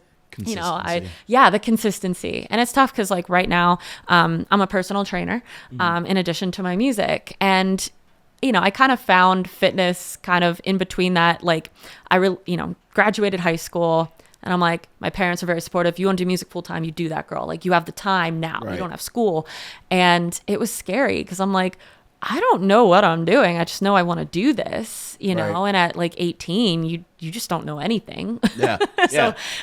you know, the consistency. And it's tough because like right now, I'm a personal trainer, in addition to my music. And, you know, I kind of found fitness kind of in between that. Like graduated high school, and I'm like, my parents are very supportive. You want to do music full time, you do that, girl. Like, you have the time now. Right. You don't have school. And it was scary because I'm like, I don't know what I'm doing. I just know I want to do this, you know. Right. And at like 18, you just don't know anything. Yeah.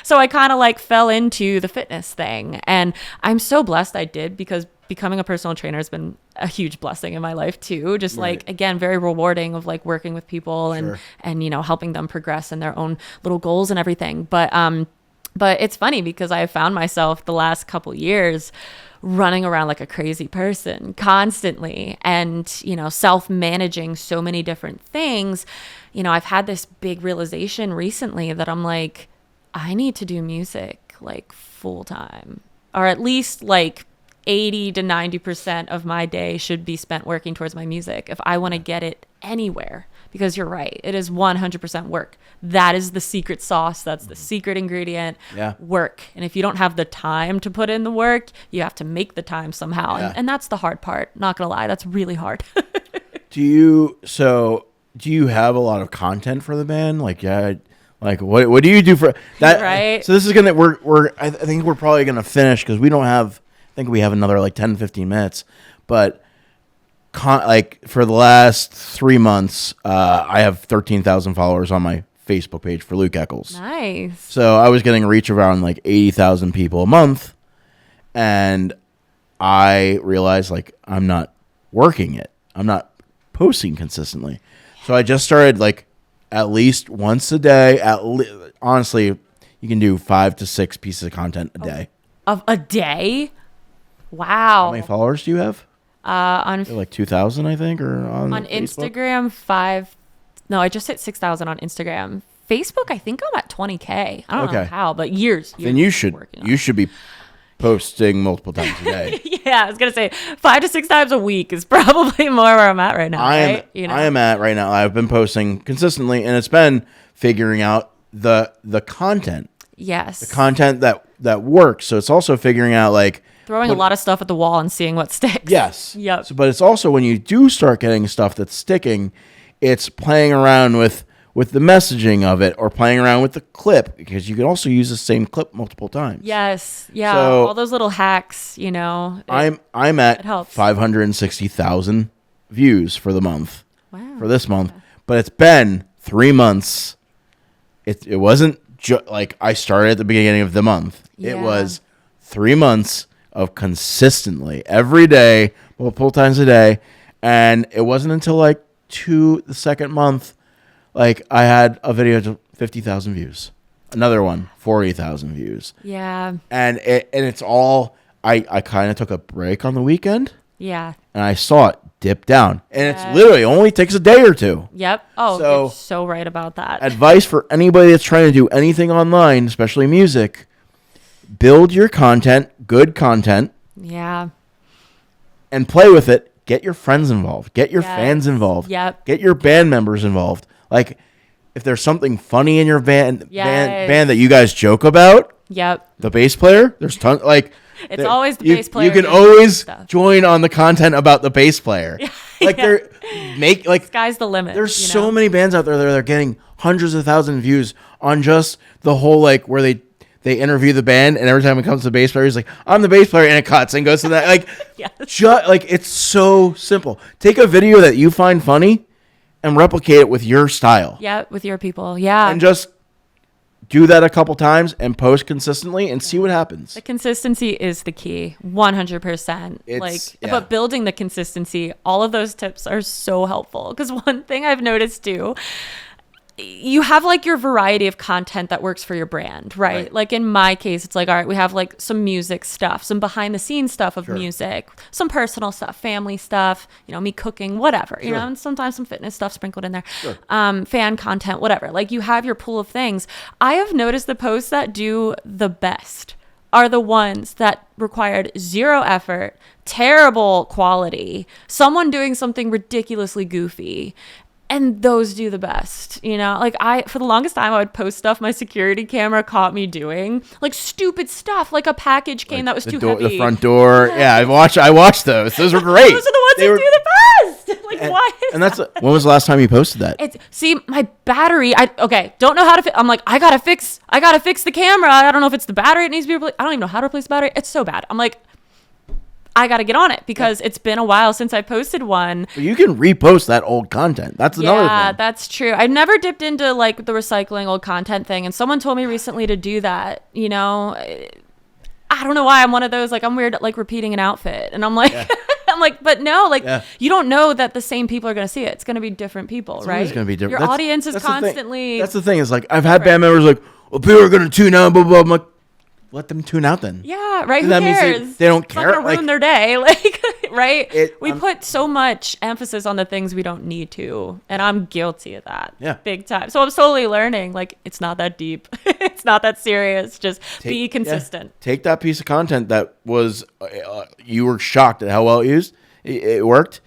So I kind of like fell into the fitness thing, and I'm so blessed I did, because becoming a personal trainer has been a huge blessing in my life too. Just Right. like, again, very rewarding of like working with people Sure. and you know, helping them progress in their own little goals and everything. But it's funny because I found myself the last couple years running around like a crazy person constantly, and, you know, self-managing so many different things. You know, I've had this big realization recently that I'm like, I need to do music like full time, or at least like 80 to 90% of my day should be spent working towards my music if I want to get it anywhere. Because you're right, it is 100% work. That is the secret sauce. That's the secret ingredient. Yeah. Work. And if you don't have the time to put in the work, you have to make the time somehow. Yeah. And that's the hard part. Not gonna lie, that's really hard. Do you have a lot of content for the band? Like, yeah, like what do you do for that? Right. So this is I think we're probably gonna finish because we don't have. I think we have another like 10, 15 minutes, but. Like for the last 3 months, I have 13,000 followers on my Facebook page for Luke Eccles. Nice. So I was getting a reach around like 80,000 people a month, and I realized like I'm not working it. I'm not posting consistently. So I just started like at least once a day. Honestly, you can do 5 to 6 pieces of content a day. Of a day? Wow. How many followers do you have? On They're like 2,000, I think, or on Facebook? Instagram, No, I just hit 6,000 on Instagram. Facebook, I think I'm at 20K. I don't know how, but years. Then you should working on be posting multiple times a day. Yeah, I was gonna say 5 to 6 times a week is probably more where I'm at right now. I right? am at right now. I've been posting consistently, and it's been figuring out the content, Yes. the content that works. So it's also figuring out like Throwing a lot of stuff at the wall and seeing what sticks. yes, Yep. So, but it's also when you do start getting stuff that's sticking, it's playing around with the messaging of it, or playing around with the clip, because you can also use the same clip multiple times. Yes. Yeah. So- all those little hacks, you know. I'm at helps. 560,000 views for the month. Wow. For this month, but it's been 3 months. It wasn't like I started at the beginning of the month. Yeah. It was 3 months of consistently every day, multiple times a day, and it wasn't until like the second month, like I had a video to 50,000 views, another one 40,000 views, Yeah. and it's all I kind of took a break on the weekend, Yeah. and I saw it dip down, and Yes. it's literally only takes a day or two. Yep. Oh, So- you're so right about that. Advice for anybody that's trying to do anything online, especially music: build your content, good content, Yeah. and play with it. Get your friends involved. Get your Yes. fans involved. Yep. Get your band members involved. Like, if there's something funny in your band Yes. that you guys joke about, Yep. the bass player, there's tons like. It's always the bass player You can doing always stuff. join on the content about the bass player. Like Yeah. Sky's the limit. There's you so know? many bands out there that are getting hundreds of thousands of views on just the whole like where they interview the band, and every time it comes to the bass player, he's like, "I'm the bass player," and it cuts and goes to that. Like, Yes. like it's so simple. Take a video that you find funny, and replicate it with your style. Yeah, with your people. Yeah. And just do that a couple times and post consistently and see what happens. The consistency is the key, 100%. But building the consistency, all of those tips are so helpful. Because one thing I've noticed too, you have like your variety of content that works for your brand, right? Like in my case, it's like, all right, we have like some music stuff, some behind the scenes stuff of music, some personal stuff, family stuff, me cooking, whatever, you know, and sometimes some fitness stuff sprinkled in there, fan content, whatever. Like you have your pool of things. I have noticed the posts that do the best are the ones that required zero effort, terrible quality, someone doing something ridiculously goofy. And those do the best, like for the longest time, I would post stuff my security camera caught me doing, like stupid stuff, like a package came that was too heavy. The front door. Yeah, I watched those. Those were great. Those are the ones that do the best. Like why? And when was the last time you posted that? See, my battery, don't know how to I'm like, I gotta fix the camera. I don't know if it's the battery it needs to be replaced. I don't even know how to replace the battery. It's so bad. I'm like, I got to get on it because it's been a while since I posted one. But you can repost that old content. That's another thing. Yeah, that's true. I've never dipped into like the recycling old content thing. And someone told me recently to do that, I don't know why I'm one of those, like I'm weird at like repeating an outfit. And I'm like, but no, you don't know that the same people are going to see it. It's going to be different people, right? It's going to be different. Your audience is constantly. That's the thing is like, I've had band members like, well, people are going to tune out, blah, blah, blah. I'm like, let them tune out then. Yeah, right. Who that cares? Means they don't it's care. It's not gonna ruin their day, right? We put so much emphasis on the things we don't need to, and I'm guilty of that. Yeah, big time. So I'm slowly learning. Like it's not that deep. It's not that serious. Just be consistent. Yeah. Take that piece of content that was you were shocked at how well it used. It worked.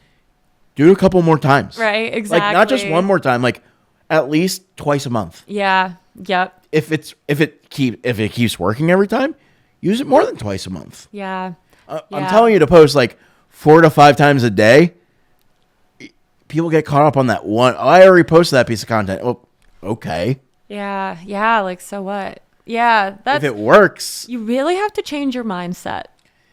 Do it a couple more times. Right. Exactly. Like not just one more time. Like at least twice a month. Yeah. Yep. If it keeps working every time, use it more than twice a month. Yeah. I'm telling you to post like 4 to 5 times a day. People get caught up on that one. Oh, I already posted that piece of content. Oh, okay. Yeah. Yeah. Like, so what? Yeah. If it works. You really have to change your mindset.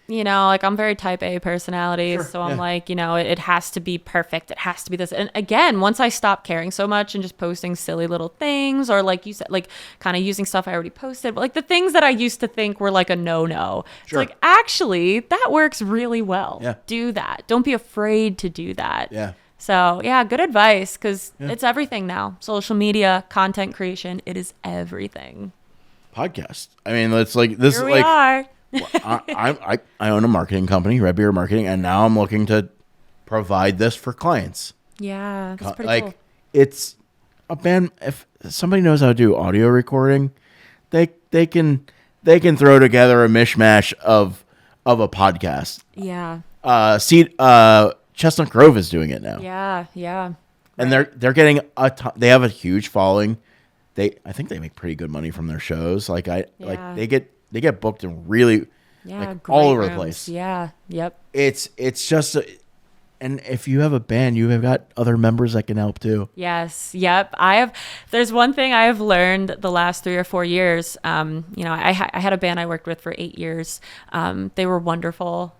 Like I'm very type A personality. So I'm like, it has to be perfect. It has to be this. And again, once I stopped caring so much and just posting silly little things or like you said, like kind of using stuff I already posted, but like the things that I used to think were like a no-no. It's like, actually that works really well. Yeah. Do that. Don't be afraid to do that. Yeah. So yeah, good advice. Cause it's everything now. Social media, content creation. It is everything. Podcast. I mean, it's like this. Here we are. I own a marketing company, Red Beer Marketing, and now I'm looking to provide this for clients. Yeah, that's pretty cool. It's a band. If somebody knows how to do audio recording, they can throw together a mishmash of a podcast. Yeah. Chestnut Grove is doing it now. Yeah. And they're getting a ton. They have a huge following. I think they make pretty good money from their shows. Like they get booked in really all over the place. Yeah. Yep. It's just and if you have a band, you have got other members that can help too. Yes. Yep. There's one thing I have learned the last 3 or 4 years. I had a band I worked with for 8 years. They were wonderful.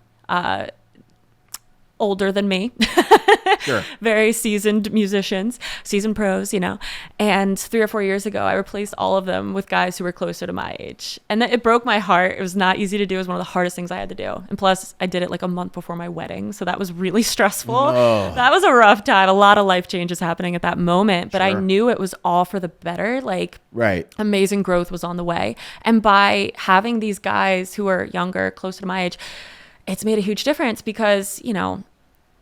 Older than me. Sure. Very seasoned musicians, seasoned pros, And 3 or 4 years ago, I replaced all of them with guys who were closer to my age. And it broke my heart. It was not easy to do. It was one of the hardest things I had to do. And plus, I did it like a month before my wedding. So that was really stressful. Oh. That was a rough time. A lot of life changes happening at that moment. But I knew it was all for the better. Like, amazing growth was on the way. And by having these guys who are younger, closer to my age, it's made a huge difference because,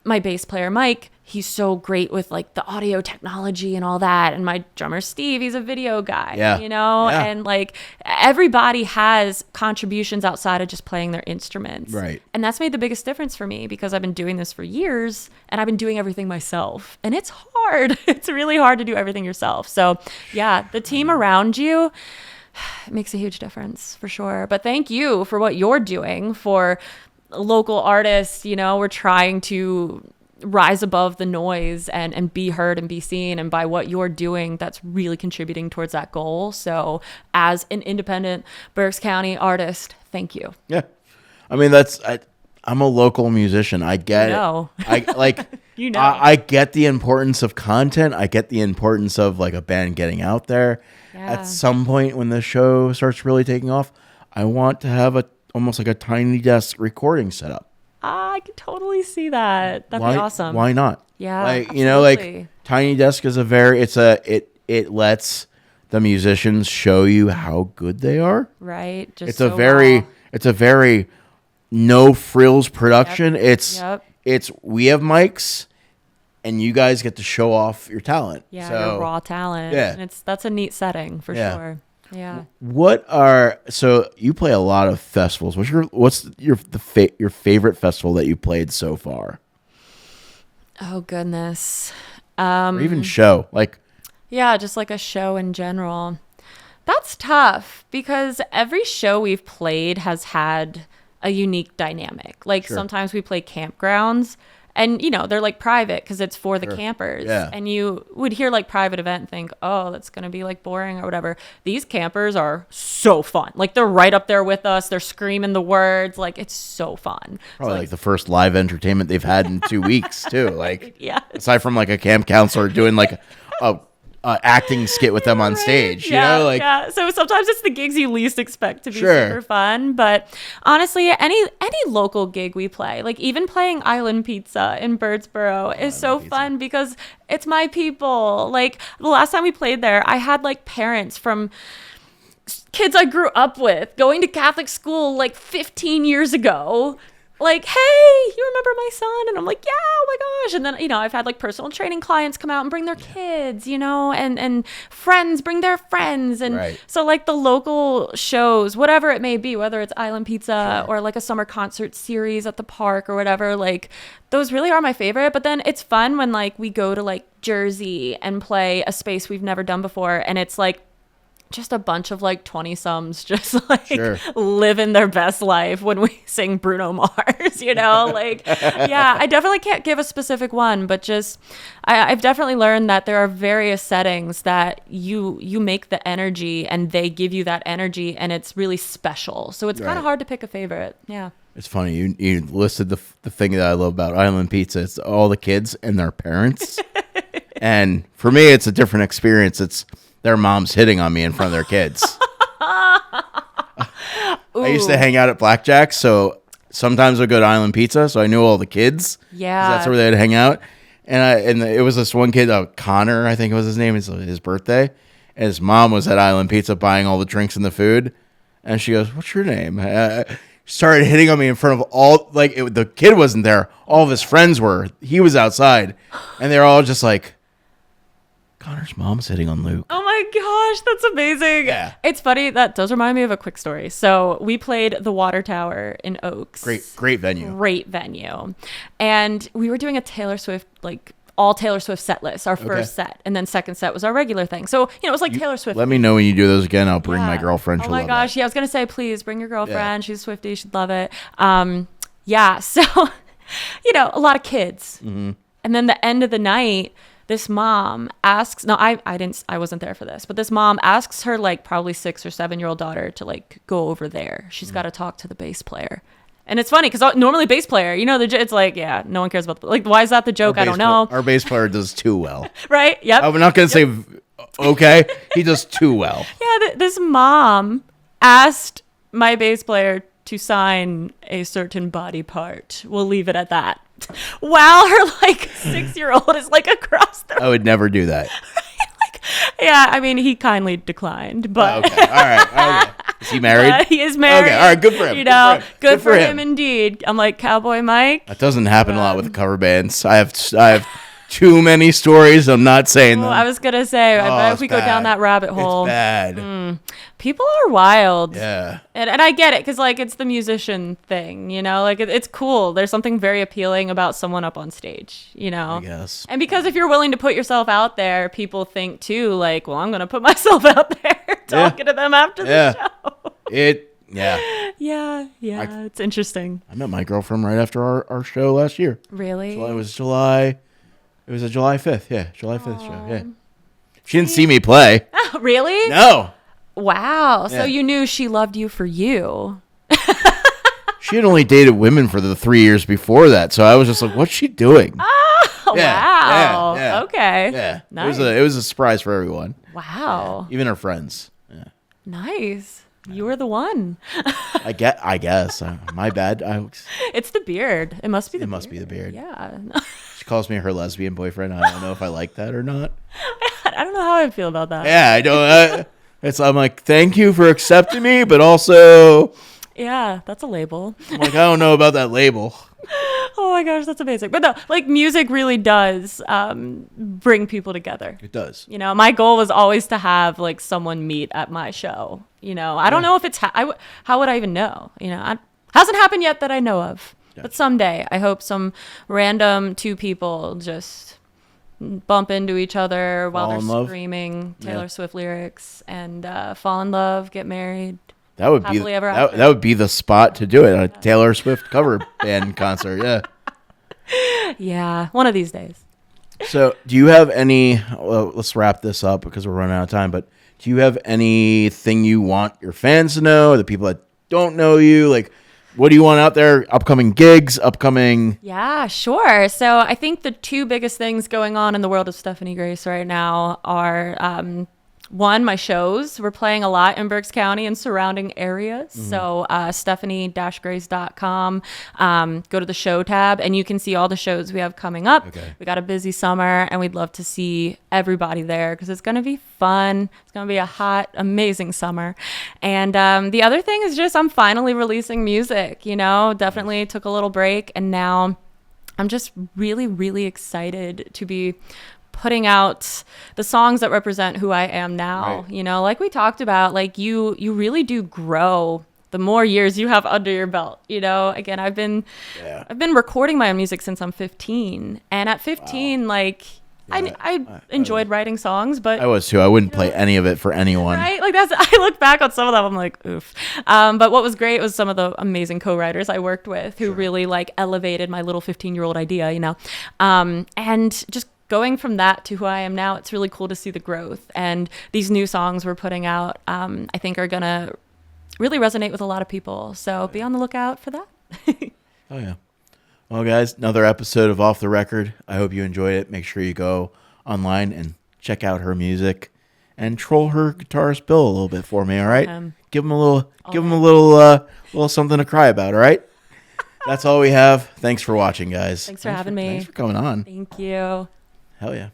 my bass player, Mike, he's so great with like the audio technology and all that. And my drummer, Steve, he's a video guy, and like everybody has contributions outside of just playing their instruments. Right. And that's made the biggest difference for me because I've been doing this for years and I've been doing everything myself. And it's hard. It's really hard to do everything yourself. So yeah, the team around you, it makes a huge difference for sure. But thank you for what you're doing for local artists. We're trying to rise above the noise and be heard and be seen, and by what you're doing, that's really contributing towards that goal. So as an independent Berks County artist, thank you. Yeah. I mean, I'm a local musician. I get it. I like You know. I get the importance of content. I get the importance of like a band getting out there. Yeah. At some point when the show starts really taking off, I want to have almost like a tiny desk recording setup. I could totally see that. That'd be awesome. Why not? Yeah, like absolutely. like tiny desk is it lets the musicians show you how good they are. Right. Just It's a very no frills production. Yep. It's we have mics and you guys get to show off your talent. Yeah, So, your raw talent. Yeah. And that's a neat setting for Yeah. sure. Yeah. So you play a lot of festivals. What's your favorite festival that you played so far? Oh goodness. Or even show? Like Yeah, just like a show in general. That's tough because every show we've played has had a unique dynamic. Like sometimes we play campgrounds and, you know, they're like private because it's for the campers. Yeah. And you would hear like private event and think, oh, that's going to be like boring or whatever. These campers are so fun. Like they're right up there with us. They're screaming the words. Like it's so fun. probably like the first live entertainment they've had in 2 weeks too. Like Yeah. aside from like a camp counselor doing like a acting skit with them on stage, you know, like yeah. So sometimes it's the gigs you least expect to be Sure. super fun, but honestly, any local gig we play, like even playing Island Pizza in Birdsboro is so fun because it's my people. Like the last time we played there, I had like parents from kids I grew up with going to Catholic school like 15 years ago. Like, hey, you remember my son? And I'm like, yeah, oh my gosh. And then, you know, I've had like personal training clients come out and bring their kids, you know, and friends bring their friends. And Right. so like the local shows, whatever it may be, whether it's Island Pizza or like a summer concert series at the park or whatever, like those really are my favorite. But then it's fun when like we go to like Jersey and play a space we've never done before. And it's like, just a bunch of like 20-someths just like living their best life when we sing Bruno Mars, you know, like, yeah, I definitely can't give a specific one, but just, I've definitely learned that there are various settings that you make the energy and they give you that energy and it's really special. So it's kind of hard to pick a favorite. Yeah. it's funny you listed the thing that I love about Island Pizza. It's all the kids and their parents. And for me, it's a different experience. It's their moms hitting on me in front of their kids. I used to hang out at Blackjack's, so sometimes I'd go to Island Pizza, so I knew all the kids. Yeah. That's where they'd hang out. And it was this one kid, Connor, I think was his name. It's his birthday. And his mom was at Island Pizza buying all the drinks and the food. And she goes, "What's your name?" Started hitting on me in front of all, the kid wasn't there. All of his friends were. He was outside. And they're all just like, Connor's mom's hitting on Luke. Oh my gosh, that's amazing. Yeah. It's funny that does remind me of a quick story. So we played the Water Tower in Oaks. Great venue. Great venue. And we were doing a Taylor Swift, like all Taylor Swift set list, our first set. And then second set was our regular thing. So, you know, it was like Taylor Swift. Let me know when you do those again. I'll bring my girlfriend. Oh my gosh. Yeah, I was going to say, please bring your girlfriend. She's a Swiftie. She'd love it. Yeah. So, you know, a lot of kids. Mm-hmm. And then the end of the night, this mom asks, no, I wasn't there for this, but this mom asks her like probably 6 or 7-year-old daughter to like go over there. She's got to talk to the bass player. And it's funny because normally bass player, you know, it's like, yeah, no one cares about, like, why is that the joke? I don't know. Our bass player does too well. Right? Yep. I'm not going to say, okay, he does too well. Yeah, this mom asked my bass player to sign a certain body part. We'll leave it at that. While her like 6-year-old is like across the I would never do that. Yeah, I mean, he kindly declined, but Okay, all right. Okay. Is he married? he is married. Okay, all right, good for him. You know, good for him. indeed. I'm like, Cowboy Mike. That doesn't happen a lot with the cover bands. I have too many stories. I'm not saying them. I was gonna say, I bet if we go down that rabbit hole, it's bad. people are wild. Yeah. And I get it, because like it's the musician thing, you know, like it's cool. There's something very appealing about someone up on stage, you know. I guess. And because if you're willing to put yourself out there, people think too, like, well, I'm gonna put myself out there talking to them after the show. Yeah. Yeah, it's interesting. I met my girlfriend right after our show last year. Really? It was a July 5th. Yeah, July 5th show. Yeah. She didn't see me play. Really? No. Wow. Yeah. So you knew she loved you for you. She had only dated women for the 3 years before that, so I was just like, "What's she doing?" wow. yeah. Okay. Yeah, Nice. it was a surprise for everyone, Wow. even her friends. Yeah. Nice. You were the one. I guess. My bad. It's the beard. It must be the beard. It must be the beard. Yeah. She calls me her lesbian boyfriend. I don't know if I like that or not. I don't know how I feel about that. Yeah, I don't. I'm like, thank you for accepting me, but also, Yeah, that's a label. I'm like, I don't know about that label. Oh my gosh, that's amazing. But no, like music really does bring people together. It does. You know, my goal was always to have like someone meet at my show. You know, I don't know if it's how would I even know? You know, hasn't happened yet that I know of. Yeah. But someday, I hope some random two people just bump into each other while Fall in they're love. screaming Taylor Yeah. Swift lyrics and fall in love, get married. That would Happily be ever after. that would be the spot to do it. A Taylor Swift cover band concert. Yeah. Yeah, one of these days. So, do you have any? Well, let's wrap this up because we're running out of time. But do you have anything you want your fans to know? The people that don't know you, like, what do you want out there? Upcoming gigs, upcoming. Yeah, sure. So I think the two biggest things going on in the world of Stephanie Grace right now are one, my shows. We're playing a lot in Berks County and surrounding areas. So stephanie-grace.com. Go to the show tab and you can see all the shows we have coming up. Okay. We got a busy summer and we'd love to see everybody there because it's going to be fun. It's going to be a hot, amazing summer. And the other thing is just I'm finally releasing music, you know, definitely took a little break and now I'm just really, really excited to be putting out the songs that represent who I am now. Right. You know, like we talked about, like you really do grow the more years you have under your belt. You know, again, I've been recording my own music since I'm 15, and at 15, like I enjoyed writing songs, but I was too. I wouldn't play any of it for anyone. right? Like I look back on some of them, I'm like, oof. But what was great was some of the amazing co-writers I worked with who really like elevated my little 15-year-old idea, you know, and just going from that to who I am now, it's really cool to see the growth. And these new songs we're putting out, I think are gonna really resonate with a lot of people. So be on the lookout for that. Oh yeah. Well, guys, another episode of Off the Record. I hope you enjoyed it. Make sure you go online and check out her music and troll her guitarist Bill a little bit for me. All right. Give him a little something to cry about. All right. That's all we have. Thanks for watching, guys. Thanks for having me. Thanks for coming on. Thank you. Hell yeah.